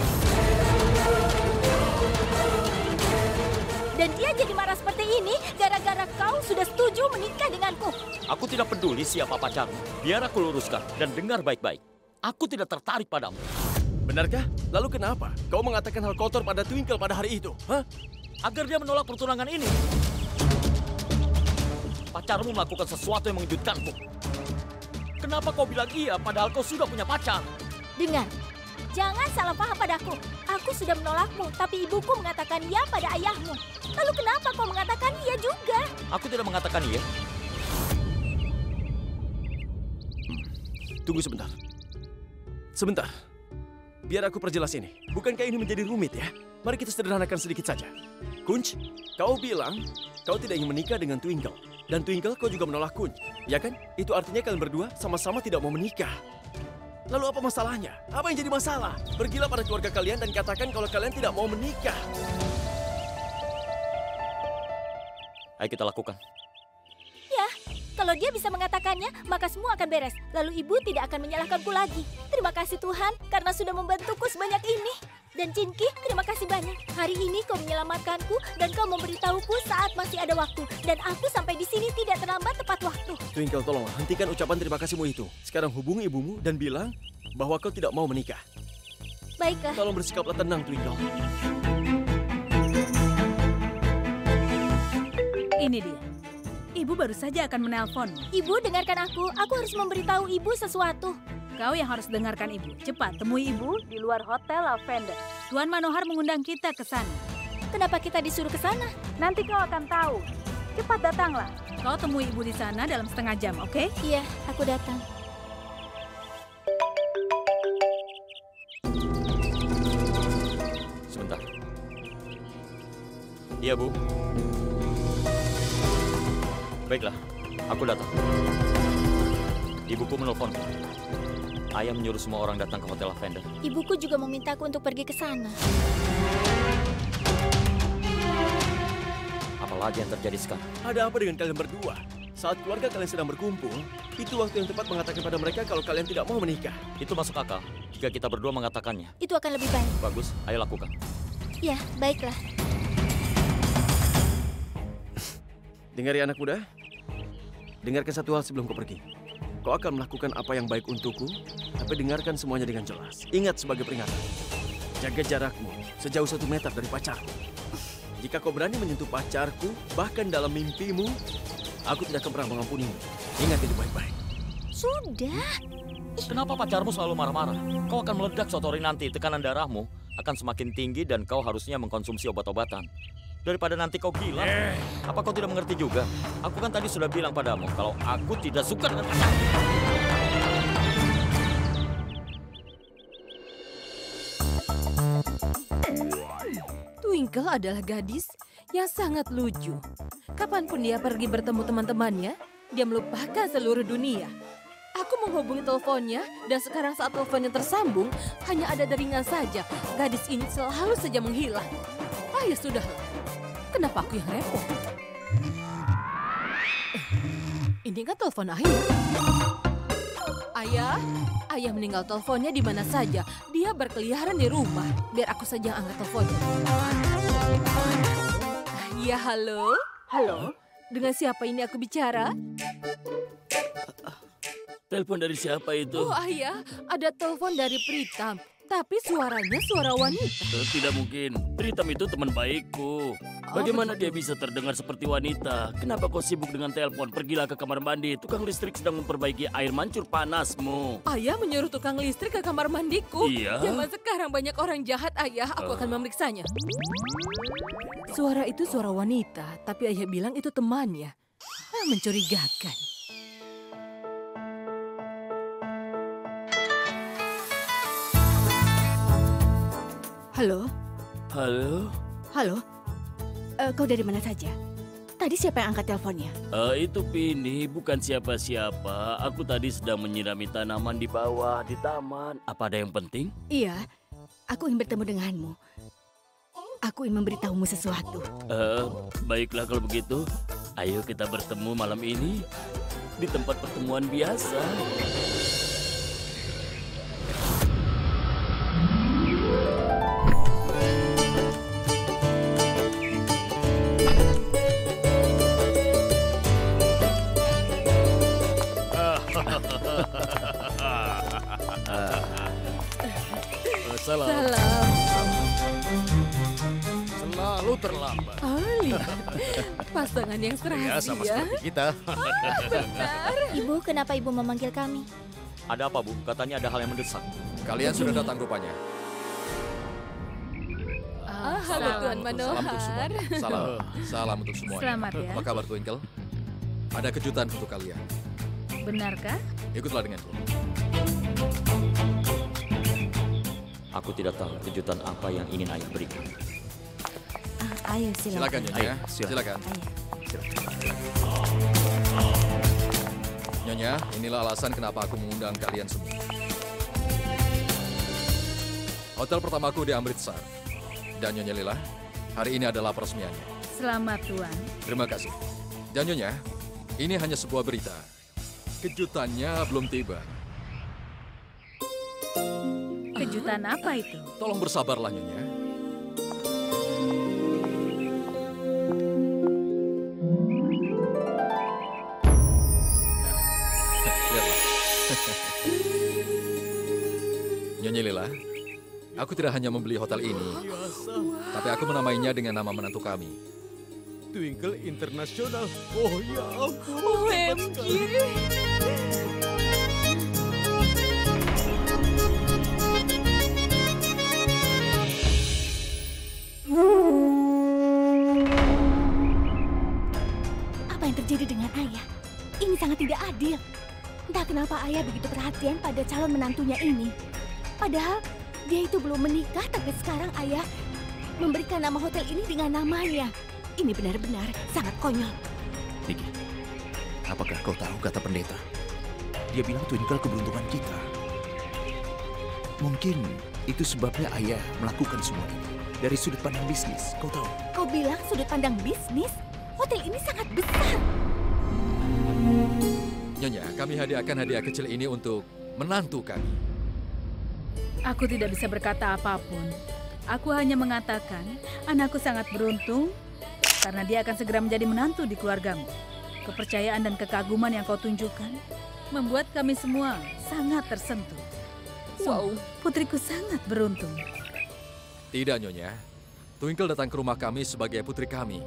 Dan dia jadi marah seperti ini gara-gara kau sudah setuju menikah denganku. Aku tidak peduli siapa pacarmu. Biar aku luruskan dan dengar baik-baik. Aku tidak tertarik padamu. Benarkah? Lalu kenapa kau mengatakan hal kotor pada Twinkle pada hari itu? Hah? Agar dia menolak pertunangan ini. Pacarmu melakukan sesuatu yang mengejutkanku. Kenapa kau bilang iya padahal kau sudah punya pacar? Dengar, jangan salah paham padaku. Aku sudah menolakmu, tapi ibuku mengatakan iya pada ayahmu. Lalu kenapa kau mengatakan iya juga? Aku tidak mengatakan iya. Tunggu sebentar. Sebentar. Biar aku perjelas ini. Bukankah ini menjadi rumit ya? Mari kita sederhanakan sedikit saja. Kunz, kau bilang kau tidak ingin menikah dengan Twinkle. Dan Twinkle kau juga menolak Kunz. Ya kan? Itu artinya kalian berdua sama-sama tidak mau menikah. Lalu apa masalahnya? Apa yang jadi masalah? Pergilah pada keluarga kalian dan katakan kalau kalian tidak mau menikah. Ayo kita lakukan. Ya, kalau dia bisa mengatakannya, maka semua akan beres. Lalu ibu tidak akan menyalahkanku lagi. Terima kasih Tuhan karena sudah membantuku sebanyak ini. Dan Cinki, terima kasih banyak. Hari ini kau menyelamatkanku dan kau memberitahuku saat masih ada waktu. Dan aku sampai di sini tidak terlambat tepat waktu. Twinkle, tolong hentikan ucapan terima kasihmu itu. Sekarang hubungi ibumu dan bilang bahwa kau tidak mau menikah. Baiklah. Tolong bersikaplah tenang, Twinkle. Ini dia. Ibu baru saja akan menelpon. Ibu, dengarkan aku. Aku harus memberitahu ibu sesuatu. Kau yang harus dengarkan ibu. Cepat, temui ibu di luar Hotel Lavender. Tuan Manohar mengundang kita ke sana. Kenapa kita disuruh ke sana? Nanti kau akan tahu. Cepat datanglah. Kau temui ibu di sana dalam setengah jam, oke? Iya, aku datang. Iya, Bu. Baiklah, aku datang. Ibuku menelpon. Ayah menyuruh semua orang datang ke Hotel Lavender. Ibuku juga memintaku untuk pergi ke sana. Apalagi yang terjadi sekarang? Ada apa dengan kalian berdua? Saat keluarga kalian sedang berkumpul, itu waktu yang tepat mengatakan pada mereka kalau kalian tidak mau menikah. Itu masuk akal jika kita berdua mengatakannya. Itu akan lebih baik. Bagus, ayo lakukan. Ya, baiklah. Dengar ya anak muda. Dengarkan satu hal sebelum kau pergi. Kau akan melakukan apa yang baik untukku, tapi dengarkan semuanya dengan jelas. Ingat sebagai peringatan, jaga jarakmu sejauh 1 meter dari pacarku. Jika kau berani menyentuh pacarku, bahkan dalam mimpimu, aku tidak akan pernah mengampunimu. Ingat itu baik-baik. Sudah. Kenapa pacarmu selalu marah-marah? Kau akan meledak suatu hari nanti, tekanan darahmu akan semakin tinggi dan kau harusnya mengkonsumsi obat-obatan. Daripada nanti kau gila. Apa kau tidak mengerti juga? Aku kan tadi sudah bilang padamu kalau aku tidak suka dengan pacarmu. Twinkle adalah gadis yang sangat lucu. Kapanpun dia pergi bertemu teman-temannya, dia melupakan seluruh dunia. Aku menghubungi teleponnya, dan sekarang saat teleponnya tersambung, hanya ada deringan saja. Gadis ini selalu saja menghilang. Ah, ya sudahlah. Kenapa aku yang repot? Ini kan telepon Ayah. Ayah meninggal teleponnya di mana saja. Dia berkeliaran di rumah. Biar aku saja yang angkat teleponnya. Ya, halo? Halo? Dengan siapa ini aku bicara? Telepon dari siapa itu? Oh, Ayah, ada telepon dari Pritam. Tapi suaranya suara wanita. Tidak mungkin. Pritam itu teman baikku. Bagaimana dia bisa terdengar seperti wanita? Kenapa kau sibuk dengan telepon? Pergilah ke kamar mandi. Tukang listrik sedang memperbaiki air mancur panasmu. Ayah menyuruh tukang listrik ke kamar mandiku. Iya. Zaman sekarang banyak orang jahat, Ayah. Aku akan memeriksanya. Suara itu suara wanita, tapi Ayah bilang itu temannya. Mencurigakan. Halo? Halo? Halo? Kau dari mana saja? Tadi siapa yang angkat teleponnya? Itu Pini, bukan siapa-siapa. Aku tadi sedang menyirami tanaman di bawah, di taman. Apa ada yang penting? Iya, aku ingin bertemu denganmu. Aku ingin memberitahumu sesuatu. Baiklah kalau begitu. Ayo kita bertemu malam ini di tempat pertemuan biasa. Salam. Selalu terlambat. Lihat. Pasangan yang serasi Ya, sama seperti kita. Ibu, kenapa ibu memanggil kami? Ada apa, Bu? Katanya ada hal yang mendesak. Kalian sudah datang rupanya. Halo Tuan Manohar. Salam untuk semua. Salam untuk semuanya. Selamat ya. Apa kabar Twinkle? Ada kejutan untuk kalian. Benarkah? Ikutlah denganku. Aku tidak tahu kejutan apa yang ingin ayah berikan. Ayo, silakan. Silakan Nyonya. Silakan. Nyonya, inilah alasan kenapa aku mengundang kalian semua. Hotel pertamaku di Amritsar. Dan Nyonya Lila, hari ini adalah peresmiannya. Selamat, Tuan. Terima kasih. Dan Nyonya, ini hanya sebuah berita. Kejutannya belum tiba. Kejutan apa itu? Tolong bersabarlah, Nyonya. Lihatlah. Nyonya Lila, aku tidak hanya membeli hotel ini, tapi aku menamainya dengan nama menantu kami. Twinkle Internasional. Oh ya ampun. OMG. Apa yang terjadi dengan Ayah? Ini sangat tidak adil. Entah kenapa Ayah begitu perhatian pada calon menantunya ini. Padahal dia itu belum menikah, tapi sekarang Ayah memberikan nama hotel ini dengan namanya. Ini benar-benar sangat konyol. Niki, apakah kau tahu kata pendeta? Dia bilang Twinkle keberuntungan kita. Mungkin itu sebabnya ayah melakukan semua ini. Dari sudut pandang bisnis, kau tahu. Kau bilang sudut pandang bisnis? Hotel ini sangat besar. Nyonya, kami hadiahkan hadiah kecil ini untuk menantu kami. Aku tidak bisa berkata apapun. Aku hanya mengatakan anakku sangat beruntung karena dia akan segera menjadi menantu di keluargamu. Kepercayaan dan kekaguman yang kau tunjukkan membuat kami semua sangat tersentuh. Wow, putriku sangat beruntung. Tidak, Nyonya. Twinkle datang ke rumah kami sebagai putri kami.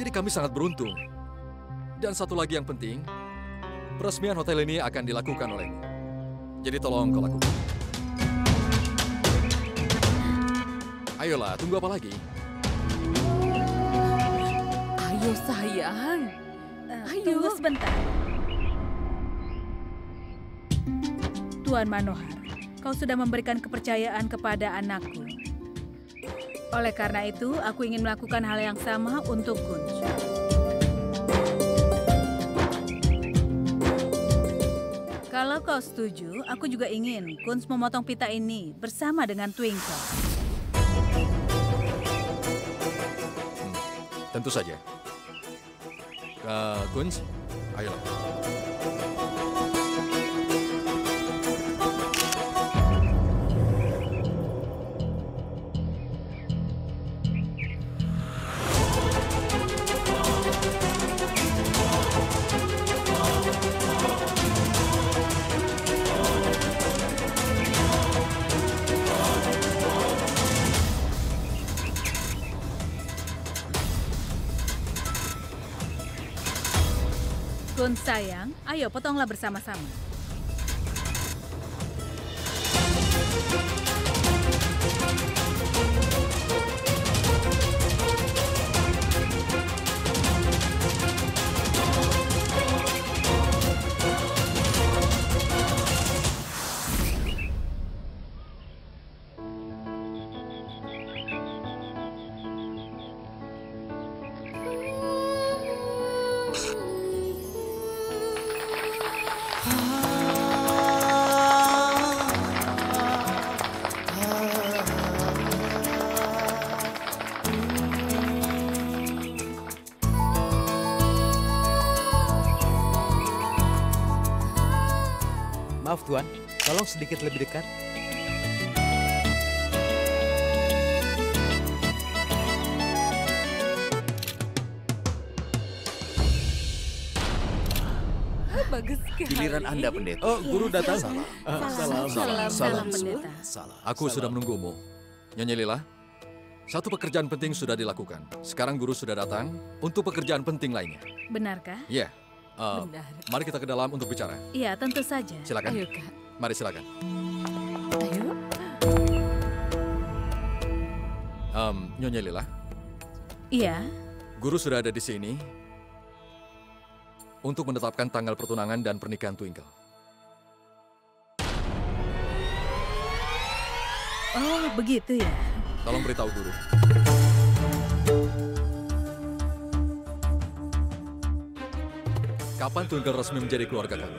Jadi kami sangat beruntung. Dan satu lagi yang penting, peresmian hotel ini akan dilakukan olehnya. Jadi tolong kau lakukan. Ayolah, tunggu apa lagi? Ayo sayang. Ayo. Tunggu sebentar. Tuan Manohar, kau sudah memberikan kepercayaan kepada anakku. Oleh karena itu, aku ingin melakukan hal yang sama untuk Kunz. Kalau kau setuju, aku juga ingin Kunz memotong pita ini bersama dengan Twinkle. Tentu saja. Kunz, ayolah. Kunz sayang, ayo potonglah bersama-sama. Maaf Tuan, tolong sedikit lebih dekat. Bagus sekali. Giliran Anda, pendeta. Oh, guru datang. Salam, pendeta. Salah. Aku sudah menunggumu. Nyonya Lila, satu pekerjaan penting sudah dilakukan. Sekarang guru sudah datang untuk pekerjaan penting lainnya. Benarkah? Iya. Benar. Mari kita ke dalam untuk bicara. Iya, tentu saja. Silakan. Ayo, Kak. Mari silakan. Ayo. Nyonya Lila, Iya. guru sudah ada di sini untuk menetapkan tanggal pertunangan dan pernikahan Twinkle. Oh, begitu ya. Tolong beritahu guru. Kapan Twinkle resmi menjadi keluarga kami?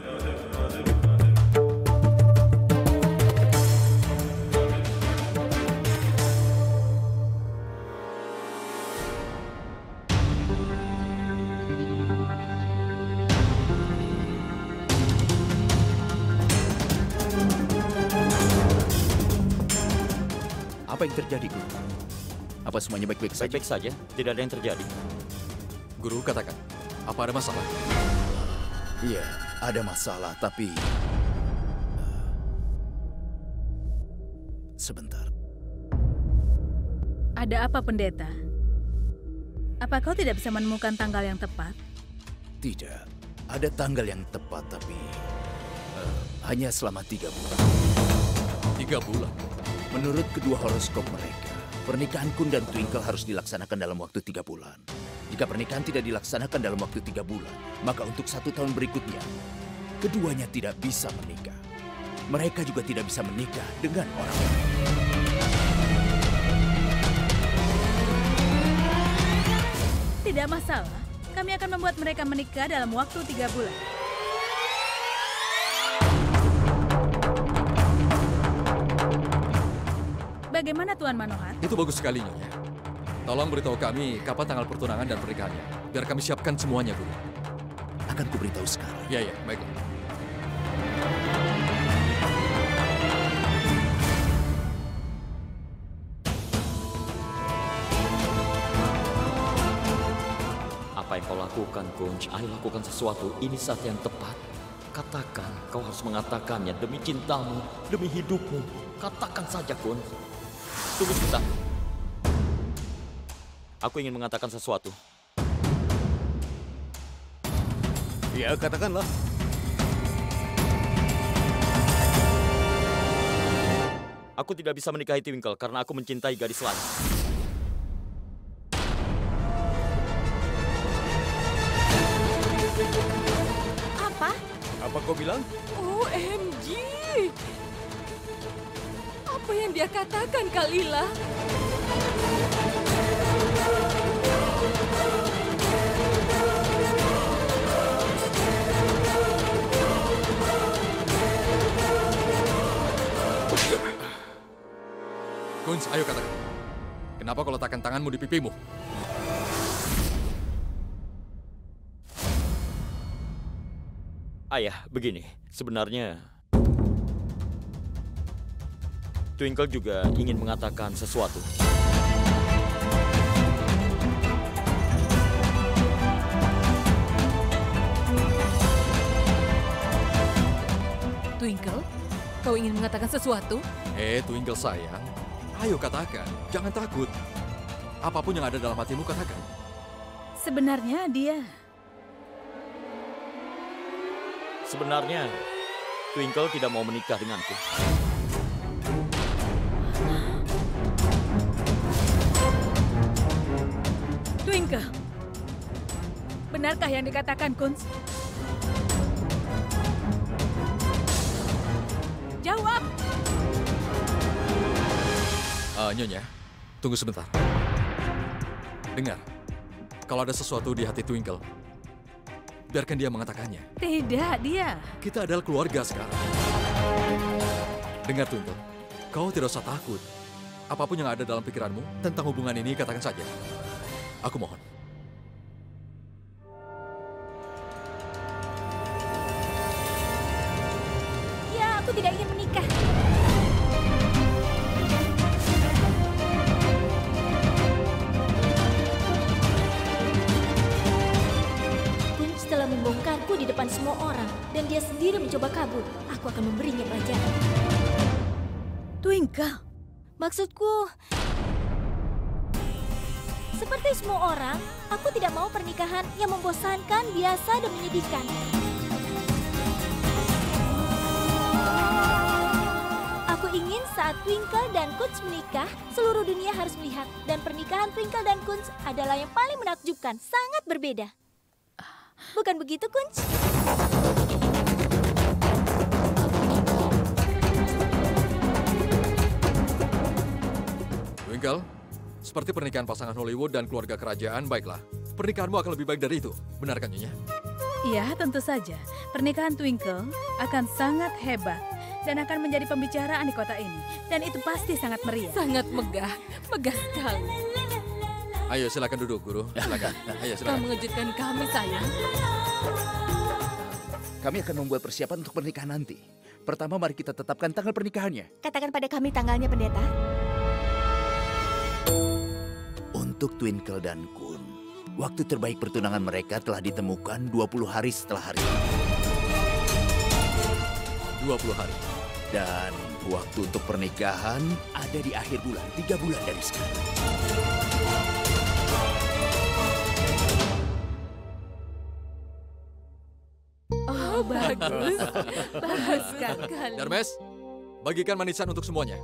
Apa yang terjadi, Guru? Apa semuanya baik-baik saja? Baik-baik saja, tidak ada yang terjadi. Guru, katakan, apa ada masalah? Iya, ada masalah, tapi... sebentar. Ada apa, pendeta? Apa kau tidak bisa menemukan tanggal yang tepat? Tidak, ada tanggal yang tepat, tapi... hanya selama 3 bulan. 3 bulan? Menurut kedua horoskop mereka, pernikahan Kun dan Twinkle harus dilaksanakan dalam waktu 3 bulan. Jika pernikahan tidak dilaksanakan dalam waktu 3 bulan, maka untuk 1 tahun berikutnya, keduanya tidak bisa menikah. Mereka juga tidak bisa menikah dengan orang lain. Tidak masalah. Kami akan membuat mereka menikah dalam waktu 3 bulan. Bagaimana Tuan Manohar? Itu bagus sekali, Nyonya. Tolong beritahu kami kapan tanggal pertunangan dan pernikahannya. Biar kami siapkan semuanya, Guru. Akan kuberitahu sekarang. Ya, baiklah. Apa yang kau lakukan, Kunz? Ayo lakukan sesuatu. Ini saat yang tepat. Katakan, kau harus mengatakannya demi cintamu, demi hidupmu. Katakan saja, Kunz. Tunggu sebentar. Aku ingin mengatakan sesuatu. Ya, katakanlah. Aku tidak bisa menikahi Twinkle karena aku mencintai gadis lain. Apa? Apa kau bilang? OMG! Apa yang dia katakan, Kak Lila? Kunz, ayo katakan. Kenapa kau letakkan tanganmu di pipimu? Ayah, begini. Sebenarnya Twinkle juga ingin mengatakan sesuatu. Twinkle, kau ingin mengatakan sesuatu? Twinkle sayang. Ayo katakan, jangan takut. Apapun yang ada dalam hatimu, katakan. Sebenarnya Sebenarnya Twinkle tidak mau menikah denganku. Twinkle, benarkah yang dikatakan Kunz? Jawab! Nyonya, tunggu sebentar. Dengar, kalau ada sesuatu di hati Twinkle, biarkan dia mengatakannya. Tidak, dia. Kita adalah keluarga sekarang. Dengar Twinkle, kau tidak usah takut. Apapun yang ada dalam pikiranmu tentang hubungan ini, katakan saja. Aku mohon. Ya, aku tidak ingin menikah. Kunz telah membongkarku di depan semua orang, dan dia sendiri mencoba kabur. Aku akan memberinya pelajaran. Twinkle, Maksudku, seperti semua orang, aku tidak mau pernikahan yang membosankan, biasa, dan menyedihkan. Aku ingin saat Twinkle dan Kunz menikah, seluruh dunia harus melihat. Dan pernikahan Twinkle dan Kunz adalah yang paling menakjubkan, sangat berbeda. Bukan begitu, Kunz? Twinkle, seperti pernikahan pasangan Hollywood dan keluarga kerajaan, baiklah. Pernikahanmu akan lebih baik dari itu. Benar kan, Nyonya? iya tentu saja. Pernikahan Twinkle akan sangat hebat dan akan menjadi pembicaraan di kota ini. Dan itu pasti sangat meriah. Sangat megah, megah sekali. Ayo, silakan duduk, Guru. Silakan. Ayo, Kau silakan. mengejutkan kami, sayang. Kami akan membuat persiapan untuk pernikahan nanti. Pertama, mari kita tetapkan tanggal pernikahannya. Katakan pada kami tanggalnya, pendeta. Untuk Twinkle dan Kun, waktu terbaik pertunangan mereka telah ditemukan 20 hari setelah hari ini. 20 hari. Dan waktu untuk pernikahan ada di akhir bulan, 3 bulan dari sekarang. Oh, bagus. Bagus sekali. Darmes, bagikan manisan untuk semuanya.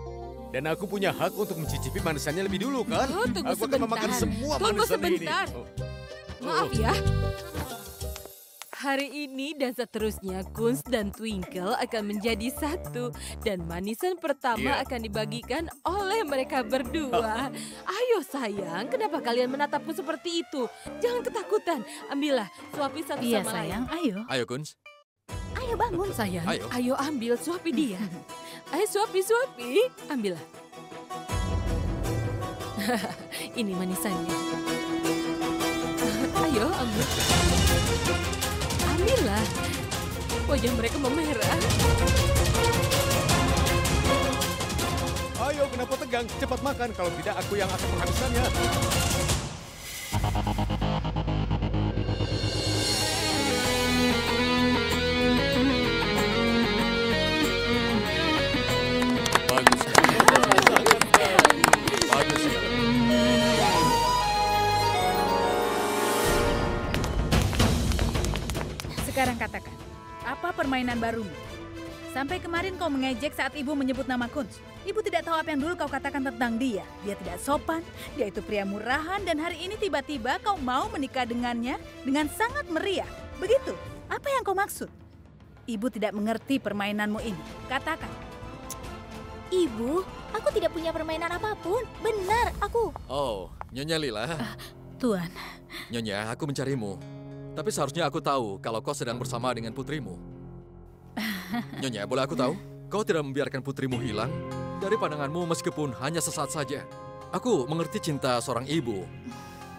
Dan aku punya hak untuk mencicipi manisannya lebih dulu, kan? Oh, tunggu aku akan memakan sebentar. semua Tunggu manisan ini. sebentar. Oh. Maaf ya. Hari ini dan seterusnya Kunz dan Twinkle akan menjadi satu. Dan manisan pertama akan dibagikan oleh mereka berdua. Ayo sayang, kenapa kalian menatapku seperti itu? Jangan ketakutan, ambillah, suapi satu Iya sama sayang, lain. ayo. Ayo, Kunz. Ayo bangun. Sayang, Ayo. ayo ambil, suapi dia. Ayo suapi, ambillah. Ini manisannya. Ayo ambil. Ambillah. Wajah mereka memerah. Ayo, kenapa tegang? Cepat makan, kalau tidak aku yang akan menghabiskannya. Bagus. Bagus. Sekarang katakan, apa permainan barumu? Sampai kemarin kau mengejek saat ibu menyebut nama Kunz. Ibu tidak tahu apa yang dulu kau katakan tentang dia. Dia tidak sopan, dia itu pria murahan, dan hari ini tiba-tiba kau mau menikah dengannya dengan sangat meriah. Begitu? Apa yang kau maksud? Ibu tidak mengerti permainanmu ini. Katakan. Ibu, aku tidak punya permainan apapun. Benar, aku. Oh, Nyonya Lila. Tuan. Nyonya, aku mencarimu. Tapi seharusnya aku tahu kalau kau sedang bersama dengan putrimu. Nyonya, boleh aku tahu? Kau tidak membiarkan putrimu hilang dari pandanganmu meskipun hanya sesaat saja. Aku mengerti cinta seorang ibu.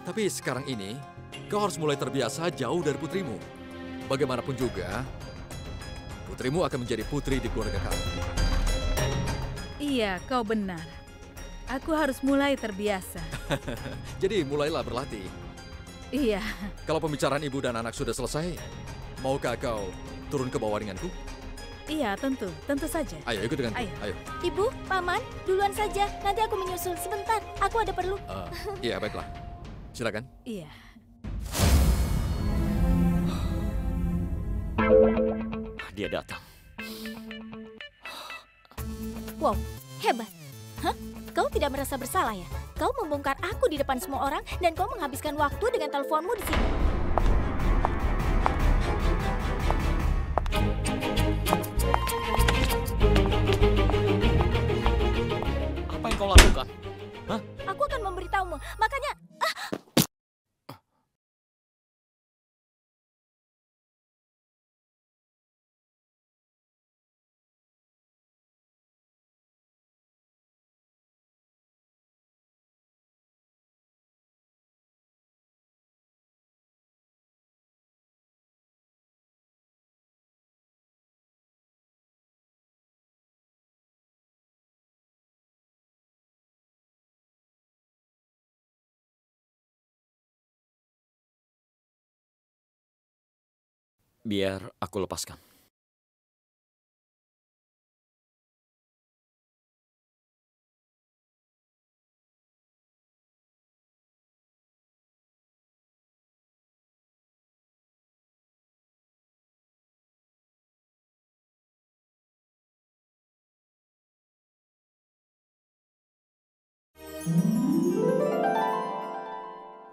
Tapi sekarang ini, kau harus mulai terbiasa jauh dari putrimu. Bagaimanapun juga, putrimu akan menjadi putri di keluarga kamu. Iya, kau benar. Aku harus mulai terbiasa. Jadi mulailah berlatih. Iya. Kalau pembicaraan ibu dan anak sudah selesai, maukah kau turun ke bawah denganku? Iya, tentu saja. Ayo, ikut denganku. Ayo. Ibu, Paman, duluan saja. Nanti aku menyusul. Sebentar, aku ada perlu. Iya, baiklah. Silakan. Iya. Dia datang. Wow, hebat. Hah? Kau tidak merasa bersalah ya? Kau membongkar aku di depan semua orang dan kau menghabiskan waktu dengan teleponmu di sini. Apa yang kau lakukan? Hah? Aku akan memberitahumu. Makanya... Biar aku lepaskan.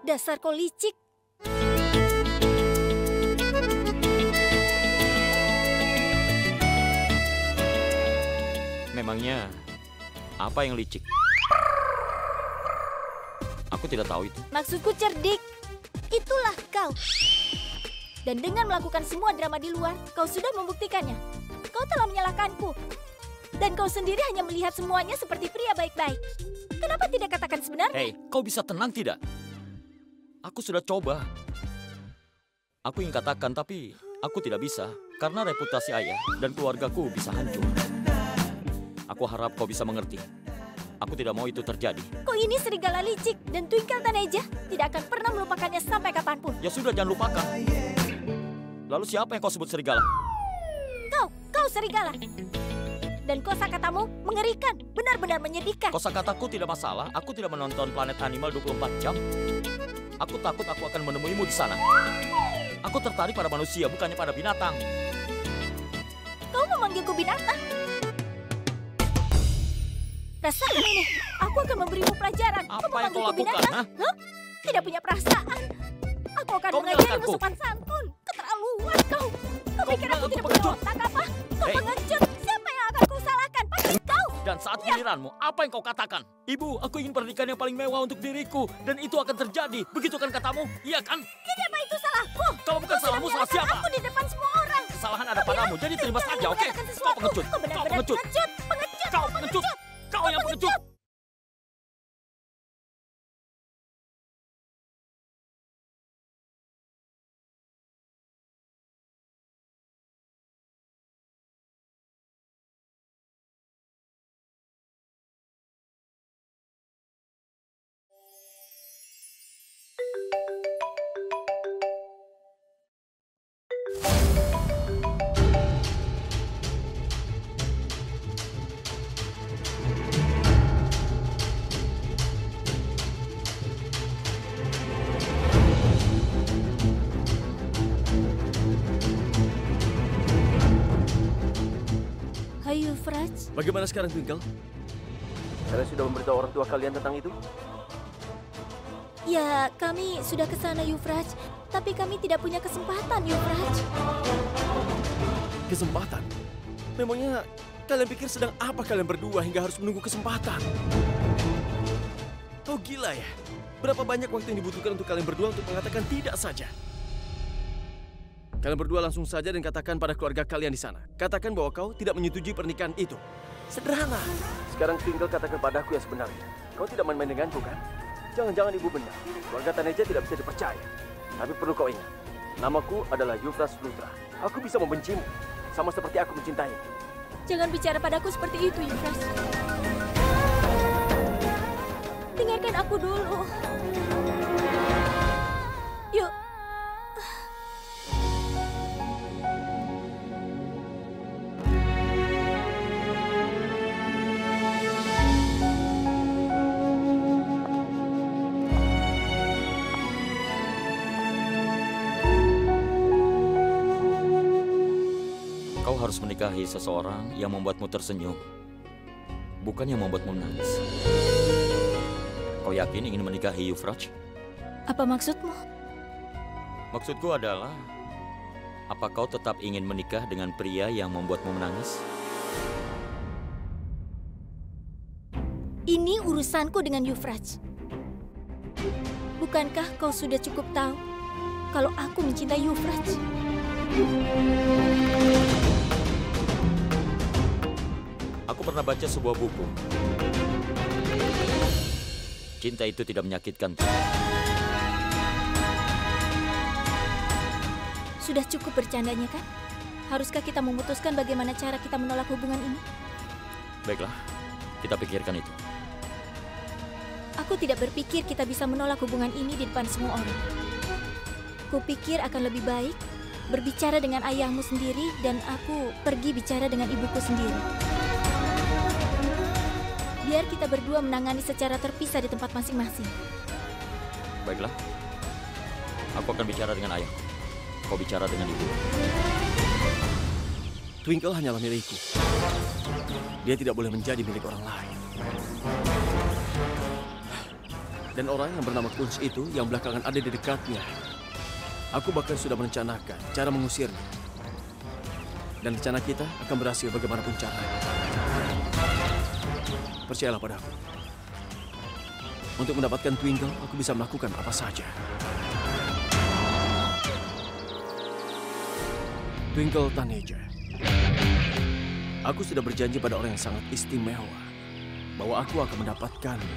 Dasar kau licik. Memangnya apa yang licik? Aku tidak tahu itu. Maksudku cerdik. Itulah kau. Dan dengan melakukan semua drama di luar, kau sudah membuktikannya. Kau telah menyalahkanku. Dan kau sendiri hanya melihat semuanya seperti pria baik-baik. Kenapa tidak katakan sebenarnya? Hei, kau bisa tenang tidak? Aku sudah coba. Aku ingin katakan, tapi aku tidak bisa. Karena reputasi ayah dan keluargaku bisa hancur. Aku harap kau bisa mengerti. Aku tidak mau itu terjadi. Kau ini serigala licik dan Twinkle Taneja tidak akan pernah melupakannya sampai kapanpun. Ya sudah, jangan lupakan. Lalu siapa yang kau sebut serigala? Kau serigala. Dan kosakatamu mengerikan, benar-benar menyedihkan. Kosakataku tidak masalah. Aku tidak menonton Planet Animal 24 jam. Aku takut aku akan menemuimu di sana. Aku tertarik pada manusia, bukannya pada binatang. Kau memanggilku binatang? Rasakan ini, aku akan memberimu pelajaran. Apa yang kau lakukan? Binatang? Hah? Tidak punya perasaan. Aku akan Kau mengajarimu menyalahkanku. sopan santun. Keterlaluan. pikir aku tidak punya otak apa? Kau pengecut. Siapa yang akan kau salahkan? Pasti kau. Dan saat giliranmu, apa yang kau katakan? Ibu, aku ingin pernikahan yang paling mewah untuk diriku. Dan itu akan terjadi. Begitu kan katamu? Iya kan? Kenapa itu salahku? Kalau bukan salahmu, salah siapa? Aku di depan semua orang. Kesalahan ada padamu, jadi terima saja, oke? Kau pengecut. Kau benar-benar pengecut. Kau pengecut. Kau yang pengecut. Hai Euphrates. Bagaimana sekarang, Twinkle? Kalian sudah memberitahu orang tua kalian tentang itu? Ya, kami sudah ke sana, Euphrates. Tapi kami tidak punya kesempatan, Euphrates. Kesempatan? Memangnya kalian pikir sedang apa kalian berdua hingga harus menunggu kesempatan? Kau gila ya? Berapa banyak waktu yang dibutuhkan untuk kalian berdua untuk mengatakan tidak saja? Kalian berdua langsung saja dan katakan pada keluarga kalian di sana. Katakan bahwa kau tidak menyetujui pernikahan itu. Sederhana. Sekarang Twinkle katakan padaku yang sebenarnya. Kau tidak main-main denganku kan? Jangan-jangan ibu benar. Keluarga Taneja tidak bisa dipercaya. Tapi perlu kau ingat, namaku adalah Euphrates Lutra. Aku bisa membencimu, sama seperti aku mencintaimu. Jangan bicara padaku seperti itu, Euphrates. Dengarkan aku dulu. Yuk. Kau harus menikahi seseorang yang membuatmu tersenyum, bukan yang membuatmu menangis. Kau yakin ingin menikahi Euphrates? Apa maksudmu? Maksudku adalah, apa kau tetap ingin menikah dengan pria yang membuatmu menangis? Ini urusanku dengan Euphrates. Bukankah kau sudah cukup tahu kalau aku mencintai Euphrates? Aku pernah baca sebuah buku. Cinta itu tidak menyakitkan. Sudah cukup bercandanya kan? Haruskah kita memutuskan bagaimana cara kita menolak hubungan ini? Baiklah, kita pikirkan itu. Aku tidak berpikir kita bisa menolak hubungan ini di depan semua orang. Kupikir akan lebih baik berbicara dengan ayahmu sendiri dan aku pergi bicara dengan ibuku sendiri. Biar kita berdua menangani secara terpisah di tempat masing-masing. Baiklah, aku akan bicara dengan ayah. Kau bicara dengan ibu. Twinkle hanyalah milikku. Dia tidak boleh menjadi milik orang lain. Dan orang yang bernama Kunz itu yang belakangan ada di dekatnya. Aku bahkan sudah merencanakan cara mengusirnya. Dan rencana kita akan berhasil bagaimanapun caranya. Percayalah padaku. Untuk mendapatkan Twinkle, aku bisa melakukan apa saja. Twinkle Taneja. Aku sudah berjanji pada orang yang sangat istimewa bahwa aku akan mendapatkanmu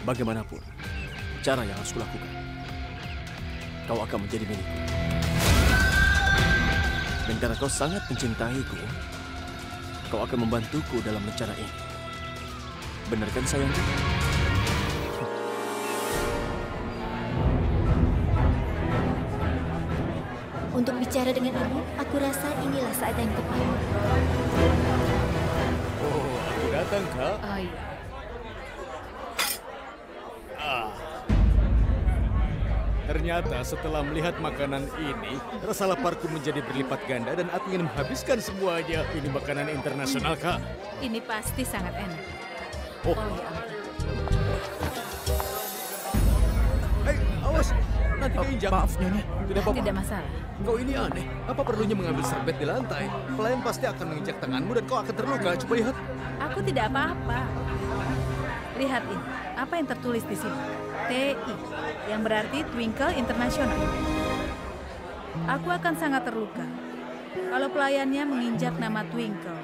bagaimanapun cara yang harus kulakukan. Kau akan menjadi milikku. Dan karena kau sangat mencintaiku, kau akan membantuku dalam rencana ini. Benar kan sayangku? Untuk bicara dengan ibu, aku rasa inilah saat yang tepat. Oh, aku datang, Kak. Iya. Ternyata setelah melihat makanan ini, rasa laparku menjadi berlipat ganda dan aku ingin menghabiskan semuanya. Ini makanan internasional, Kak. Ini pasti sangat enak. Oh, Oh ya ampun. awas. nanti keinjak. Maaf, Nyonya. Tidak apa-apa. Tidak masalah. Kau ini aneh. Apa perlunya mengambil serbet di lantai? Pelayan pasti akan menginjak tanganmu dan kau akan terluka. Coba lihat. Aku tidak apa-apa. Lihat ini, apa yang tertulis di sini? TI, yang berarti Twinkle International. Aku akan sangat terluka kalau pelayannya menginjak nama Twinkle.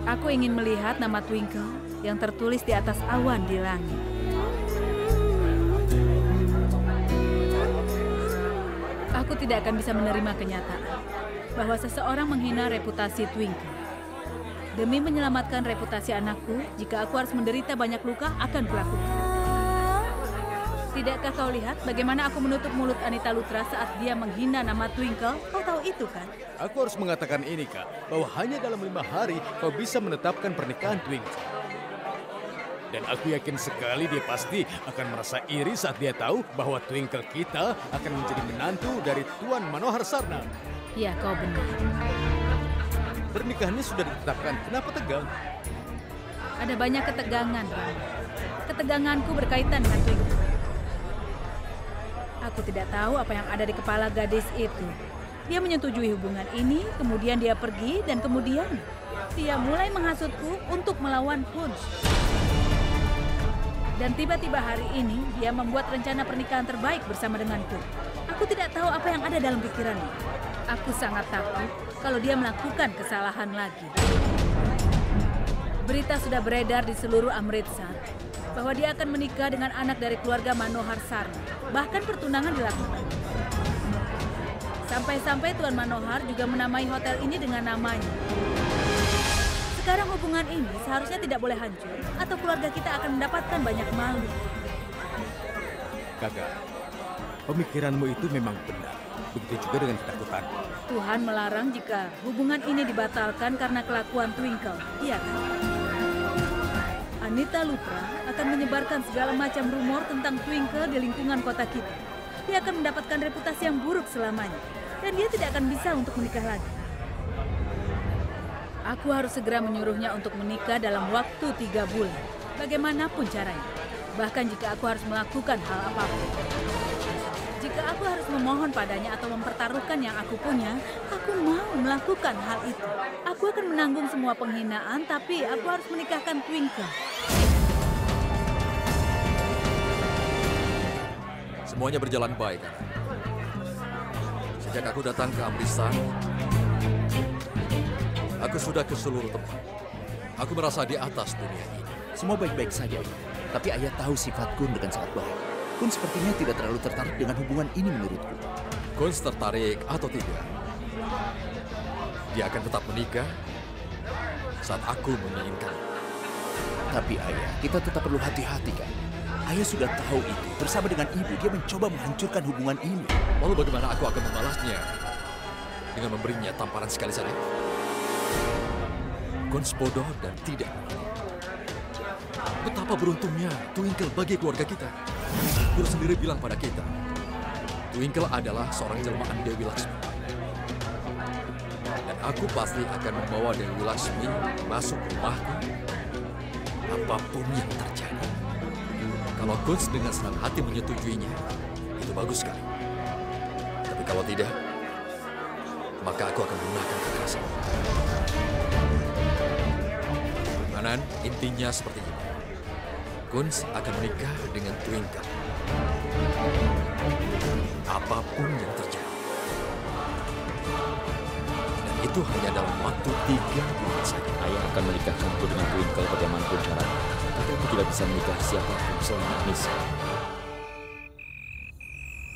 Aku ingin melihat nama Twinkle yang tertulis di atas awan di langit. Aku tidak akan bisa menerima kenyataan bahwa seseorang menghina reputasi Twinkle. Demi menyelamatkan reputasi anakku, jika aku harus menderita banyak luka, akan kulakukan. Tidakkah kau lihat bagaimana aku menutup mulut Anita Lutra saat dia menghina nama Twinkle? Kau tahu itu kan? Aku harus mengatakan ini, Kak, bahwa hanya dalam 5 hari kau bisa menetapkan pernikahan Twinkle. Dan aku yakin sekali dia pasti akan merasa iri saat dia tahu bahwa Twinkle kita akan menjadi menantu dari Tuan Manohar Sarna. Ya, kau benar. Pernikahannya sudah ditetapkan, kenapa tegang? Ada banyak ketegangan, Rama. Keteganganku berkaitan dengan Twinkle. Aku tidak tahu apa yang ada di kepala gadis itu. Dia menyetujui hubungan ini, kemudian dia pergi, dan kemudian dia mulai menghasutku untuk melawan Kunz. Dan tiba-tiba hari ini, dia membuat rencana pernikahan terbaik bersama denganku. Aku tidak tahu apa yang ada dalam pikirannya. Aku sangat takut kalau dia melakukan kesalahan lagi. Berita sudah beredar di seluruh Amritsar bahwa dia akan menikah dengan anak dari keluarga Manohar Sarna. Bahkan pertunangan dilakukan. Sampai-sampai Tuan Manohar juga menamai hotel ini dengan namanya. Sekarang hubungan ini seharusnya tidak boleh hancur atau keluarga kita akan mendapatkan banyak malu. Kakak, pemikiranmu itu memang benar. Begitu juga dengan ketakutan. Tuhan melarang jika hubungan ini dibatalkan karena kelakuan Twinkle. Iya kan? Anita Lutra akan menyebarkan segala macam rumor tentang Twinkle di lingkungan kota kita. Dia akan mendapatkan reputasi yang buruk selamanya. Dan dia tidak akan bisa untuk menikah lagi. Aku harus segera menyuruhnya untuk menikah dalam waktu 3 bulan. Bagaimanapun caranya. Bahkan jika aku harus melakukan hal apapun. Jika aku harus memohon padanya atau mempertaruhkan yang aku punya, aku mau melakukan hal itu. Aku akan menanggung semua penghinaan, tapi aku harus menikahkan Twinkle. Semuanya berjalan baik, kan? Sejak aku datang ke Amritsar, aku sudah ke seluruh tempat. Aku merasa di atas dunia ini. Semua baik-baik saja, tapi ayah tahu sifat Kun dengan sangat baik. Kun sepertinya tidak terlalu tertarik dengan hubungan ini menurutku. Kun tertarik atau tidak, dia akan tetap menikah saat aku menginginkan. Tapi ayah, kita tetap perlu hati-hati kan? Ayah sudah tahu itu. Bersama dengan ibu, dia mencoba menghancurkan hubungan ini. Lalu bagaimana aku akan membalasnya? Dengan memberinya tamparan sekali saja? Kun bodoh dan tidak mengerti. Betapa beruntungnya Twinkle bagi keluarga kita. Guru sendiri bilang pada kita, Twinkle adalah seorang jelmaan Dewi Laksmi. Dan aku pasti akan membawa Dewi Laksmi masuk rumahku, apapun yang terjadi. Kalau Kunz dengan senang hati menyetujuinya, itu bagus sekali. Tapi kalau tidak, maka aku akan menggunakan kekerasan. Manan, intinya seperti ini. Kunz akan menikah dengan Twinkle. Apapun yang terjadi. Dan itu hanya dalam waktu 3 bulan saja. Ayah akan menikahkanku dengan Twinkle bagaimanapun caranya. Tapi aku tidak bisa menikah siapapun selain Anissa.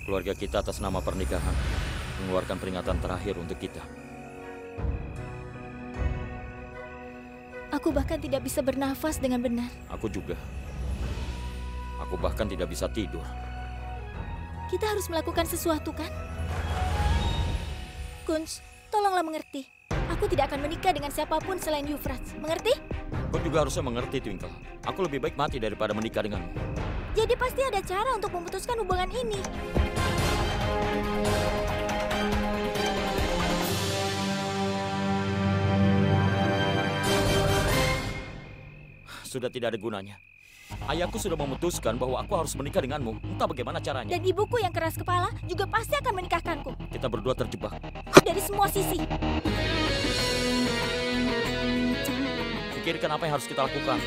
Keluarga kita atas nama pernikahan mengeluarkan peringatan terakhir untuk kita. Aku bahkan tidak bisa bernafas dengan benar. Aku juga. Aku bahkan tidak bisa tidur. Kita harus melakukan sesuatu, kan? Kunz, tolonglah mengerti. Aku tidak akan menikah dengan siapapun selain Euphrates. Mengerti? Kau juga harusnya mengerti, Twinkle. Aku lebih baik mati daripada menikah denganmu. Jadi pasti ada cara untuk memutuskan hubungan ini. Sudah tidak ada gunanya. Ayahku sudah memutuskan bahwa aku harus menikah denganmu. Entah bagaimana caranya. Dan ibuku yang keras kepala juga pasti akan menikahkanku. Kita berdua terjebak. Dari semua sisi. Pikirkan apa yang harus kita lakukan.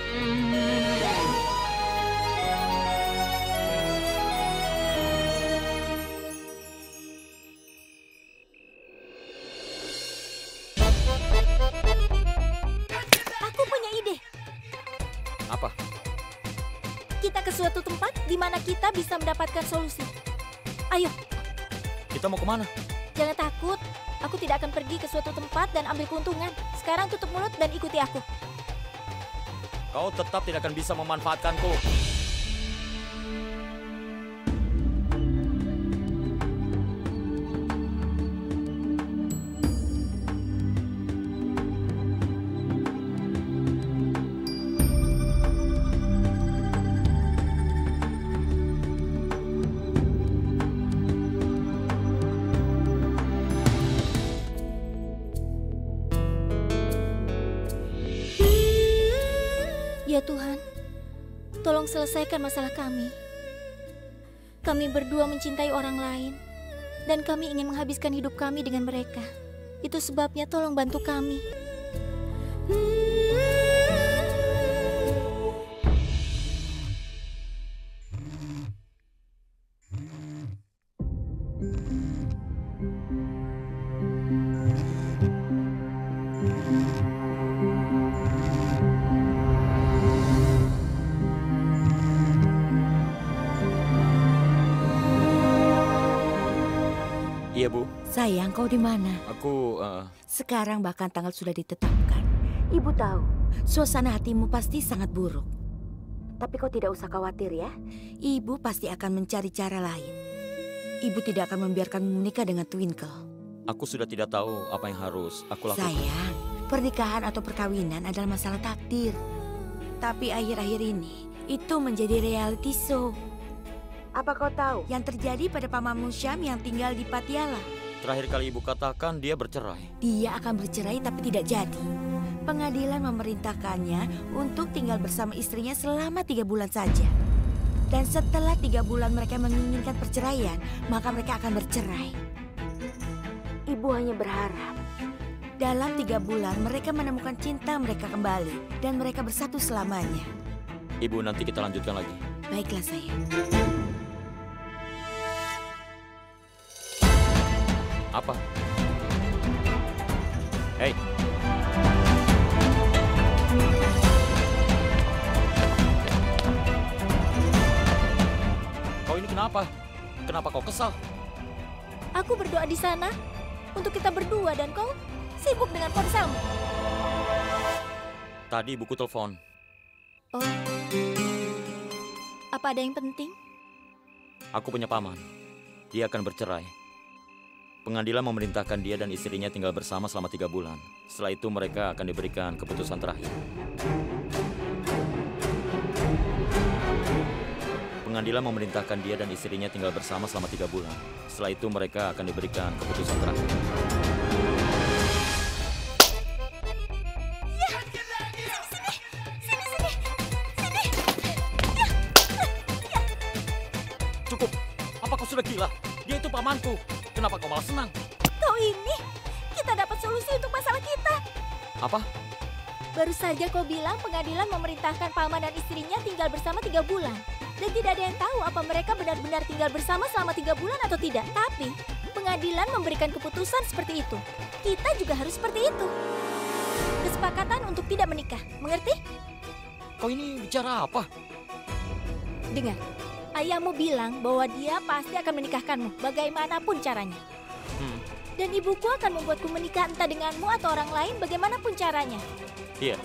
Aku punya ide. Apa? Kita ke suatu tempat di mana kita bisa mendapatkan solusi. Ayo. Kita mau kemana? Jangan takut. Aku tidak akan pergi ke suatu tempat dan ambil keuntungan. Sekarang tutup mulut dan ikuti aku. Kau tetap tidak akan bisa memanfaatkanku. Ya Tuhan, tolong selesaikan masalah kami. Kami berdua mencintai orang lain, dan kami ingin menghabiskan hidup kami dengan mereka. Itu sebabnya tolong bantu kami. Iya, Bu. Sayang, kau di mana? Aku, Sekarang bahkan tanggal sudah ditetapkan. Ibu tahu, suasana hatimu pasti sangat buruk. Tapi kau tidak usah khawatir ya. Ibu pasti akan mencari cara lain. Ibu tidak akan membiarkanmu menikah dengan Twinkle. Aku sudah tidak tahu apa yang harus aku lakukan. Sayang, pernikahan atau perkawinan adalah masalah takdir. Tapi akhir-akhir ini, itu menjadi reality show. Apa kau tahu yang terjadi pada pamanmu Syam yang tinggal di Patiala? Terakhir kali ibu katakan dia bercerai. Dia akan bercerai tapi tidak jadi. Pengadilan memerintahkannya untuk tinggal bersama istrinya selama 3 bulan saja. Dan setelah 3 bulan mereka menginginkan perceraian, maka mereka akan bercerai. Ibu hanya berharap dalam 3 bulan mereka menemukan cinta mereka kembali dan mereka bersatu selamanya. Ibu, nanti kita lanjutkan lagi. Baiklah sayang. Apa? Hei. Kau ini kenapa? Kenapa kau kesal? Aku berdoa di sana untuk kita berdua dan kau sibuk dengan ponselmu. Tadi ibuku telepon. Oh. Apa ada yang penting? Aku punya paman. Dia akan bercerai. Pengadilan memerintahkan dia dan istrinya tinggal bersama selama 3 bulan. Setelah itu mereka akan diberikan keputusan terakhir. Pengadilan memerintahkan dia dan istrinya tinggal bersama selama 3 bulan. Setelah itu mereka akan diberikan keputusan terakhir. Cukup. Apa kau sudah gila? Dia itu pamanku. Kenapa kau malah senang? Kau ini, kita dapat solusi untuk masalah kita. Apa? Baru saja kau bilang pengadilan memerintahkan paman dan istrinya tinggal bersama 3 bulan. Dan tidak ada yang tahu apa mereka benar-benar tinggal bersama selama 3 bulan atau tidak. Tapi, pengadilan memberikan keputusan seperti itu. Kita juga harus seperti itu. Kesepakatan untuk tidak menikah, mengerti? Kau ini bicara apa? Dengar. Ayahmu bilang bahwa dia pasti akan menikahkanmu, bagaimanapun caranya. Dan ibuku akan membuatku menikah entah denganmu atau orang lain, bagaimanapun caranya. Iya.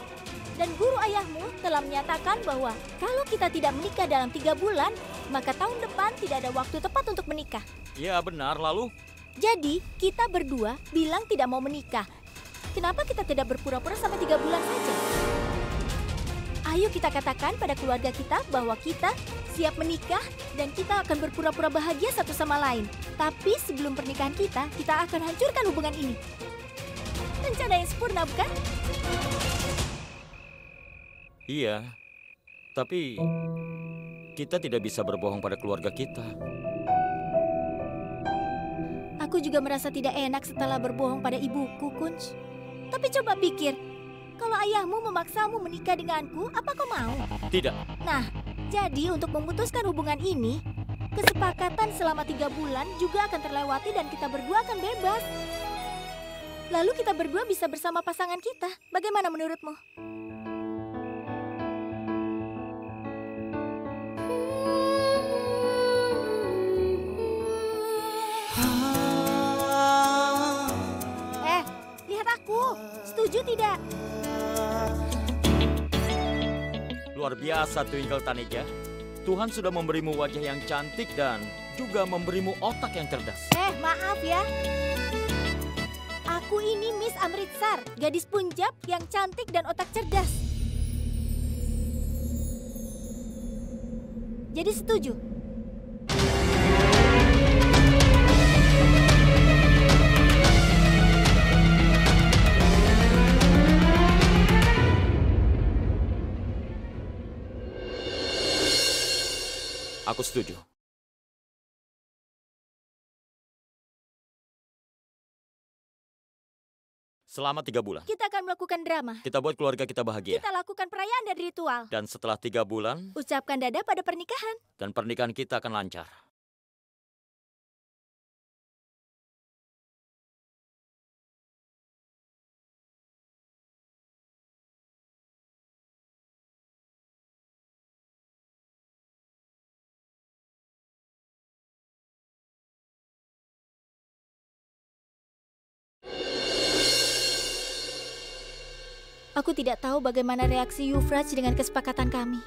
Dan guru ayahmu telah menyatakan bahwa kalau kita tidak menikah dalam 3 bulan, maka tahun depan tidak ada waktu tepat untuk menikah. Iya benar, lalu? Jadi, kita berdua bilang tidak mau menikah. Kenapa kita tidak berpura-pura sampai 3 bulan saja? Ayo kita katakan pada keluarga kita bahwa kita siap menikah dan kita akan berpura-pura bahagia satu sama lain. Tapi sebelum pernikahan kita akan hancurkan hubungan ini. Rencana yang sempurna, bukan? Iya. Tapi kita tidak bisa berbohong pada keluarga kita. Aku juga merasa tidak enak setelah berbohong pada ibuku, Kunz. Tapi coba pikir, kalau ayahmu memaksamu menikah denganku, apa kau mau? Tidak. Nah, jadi untuk memutuskan hubungan ini, kesepakatan selama 3 bulan juga akan terlewati dan kita berdua akan bebas. Lalu kita berdua bisa bersama pasangan kita. Bagaimana menurutmu? Lihat aku. Setuju tidak? Luar biasa, Twinkle Taneja. Tuhan sudah memberimu wajah yang cantik dan juga memberimu otak yang cerdas. Maaf ya. Aku ini Miss Amritsar, gadis Punjab yang cantik dan otak cerdas. Jadi setuju? Aku setuju. Selama 3 bulan. Kita akan melakukan drama. Kita buat keluarga kita bahagia. Kita lakukan perayaan dan ritual. Dan setelah 3 bulan. Ucapkan dada pada pernikahan. Dan pernikahan kita akan lancar. Aku tidak tahu bagaimana reaksi Yufraj dengan kesepakatan kami.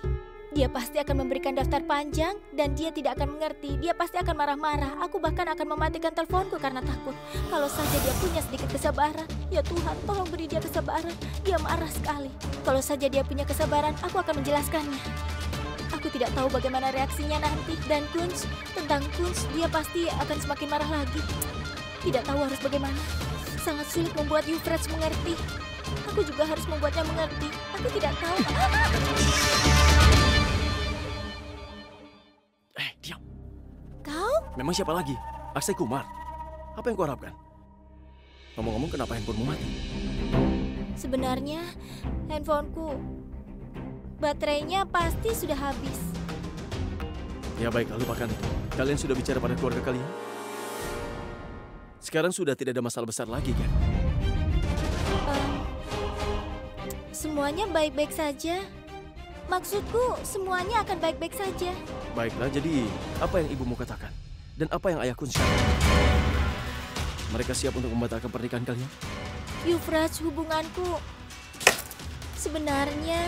Dia pasti akan memberikan daftar panjang dan dia tidak akan mengerti. Dia pasti akan marah-marah. Aku bahkan akan mematikan teleponku karena takut. Kalau saja dia punya sedikit kesabaran. Ya Tuhan, tolong beri dia kesabaran. Dia marah sekali. Kalau saja dia punya kesabaran, aku akan menjelaskannya. Aku tidak tahu bagaimana reaksinya nanti. Dan Kunz, tentang Kunz, dia pasti akan semakin marah lagi. Tidak tahu harus bagaimana. Sangat sulit membuat Yufraj mengerti. Aku juga harus membuatnya mengerti. Aku tidak tahu. Diam. Kau? Memang siapa lagi? Aksai Kumar. Apa yang kau harapkan? Ngomong-ngomong, kenapa handphonemu mati? Sebenarnya, handphoneku, baterainya pasti sudah habis. Ya baiklah, lupakan itu. Kalian sudah bicara pada keluarga kalian? Sekarang sudah tidak ada masalah besar lagi, kan? Semuanya baik-baik saja. Maksudku, semuanya akan baik-baik saja. Baiklah, jadi apa yang ibu mau katakan? Dan apa yang ayahku siap? Mereka siap untuk membatalkan pernikahan kalian? Yufraj, hubunganku sebenarnya...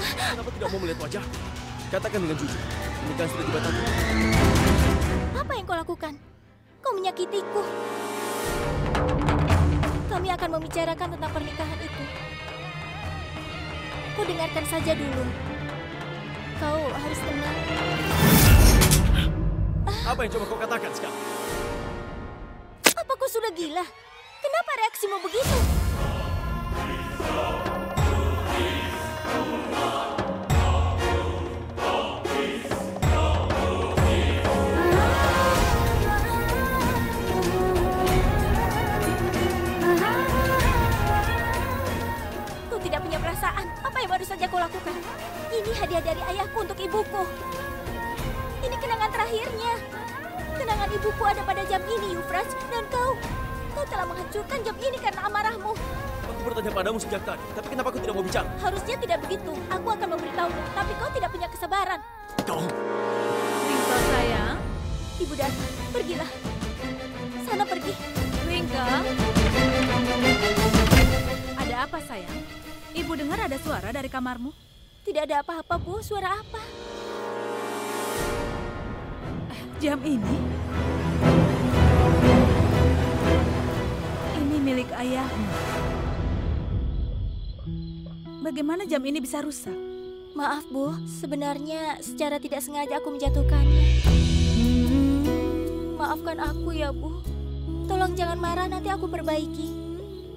Kenapa tidak mau melihat wajahku? Katakan dengan jujur. Pernikahan sudah dibatalkan. Apa yang kau lakukan? Kau menyakitiku. Kami akan membicarakan tentang pernikahan itu. Kau dengarkan saja dulu. Kau harus tenang. Apa yang coba kau katakan sekarang? Apa kau sudah gila? Kenapa reaksimu begitu? Tidak punya perasaan. Apa yang baru saja kau lakukan? Ini hadiah dari ayahku untuk ibuku. Ini kenangan terakhirnya. Kenangan ibuku ada pada jam ini, Yufraj. Dan kau telah menghancurkan jam ini karena amarahmu. Aku bertanya padamu sejak tadi, tapi kenapa kau tidak mau bicara? Harusnya tidak begitu. Aku akan memberitahumu, tapi kau tidak punya kesabaran. Kau. Twinkle sayang. Ibu datang. Pergilah. Sana pergi. Twinkle. Ada apa sayang? Ibu dengar ada suara dari kamarmu? Tidak ada apa-apa, Bu. Suara apa? Jam ini? Ini milik ayahmu. Bagaimana jam ini bisa rusak? Maaf, Bu. Sebenarnya secara tidak sengaja aku menjatuhkannya. Maafkan aku ya, Bu. Tolong jangan marah, nanti aku perbaiki.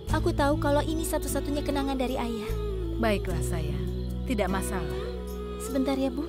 Aku tahu kalau ini satu-satunya kenangan dari ayah. Baiklah sayang, tidak masalah. Sebentar ya, Bu.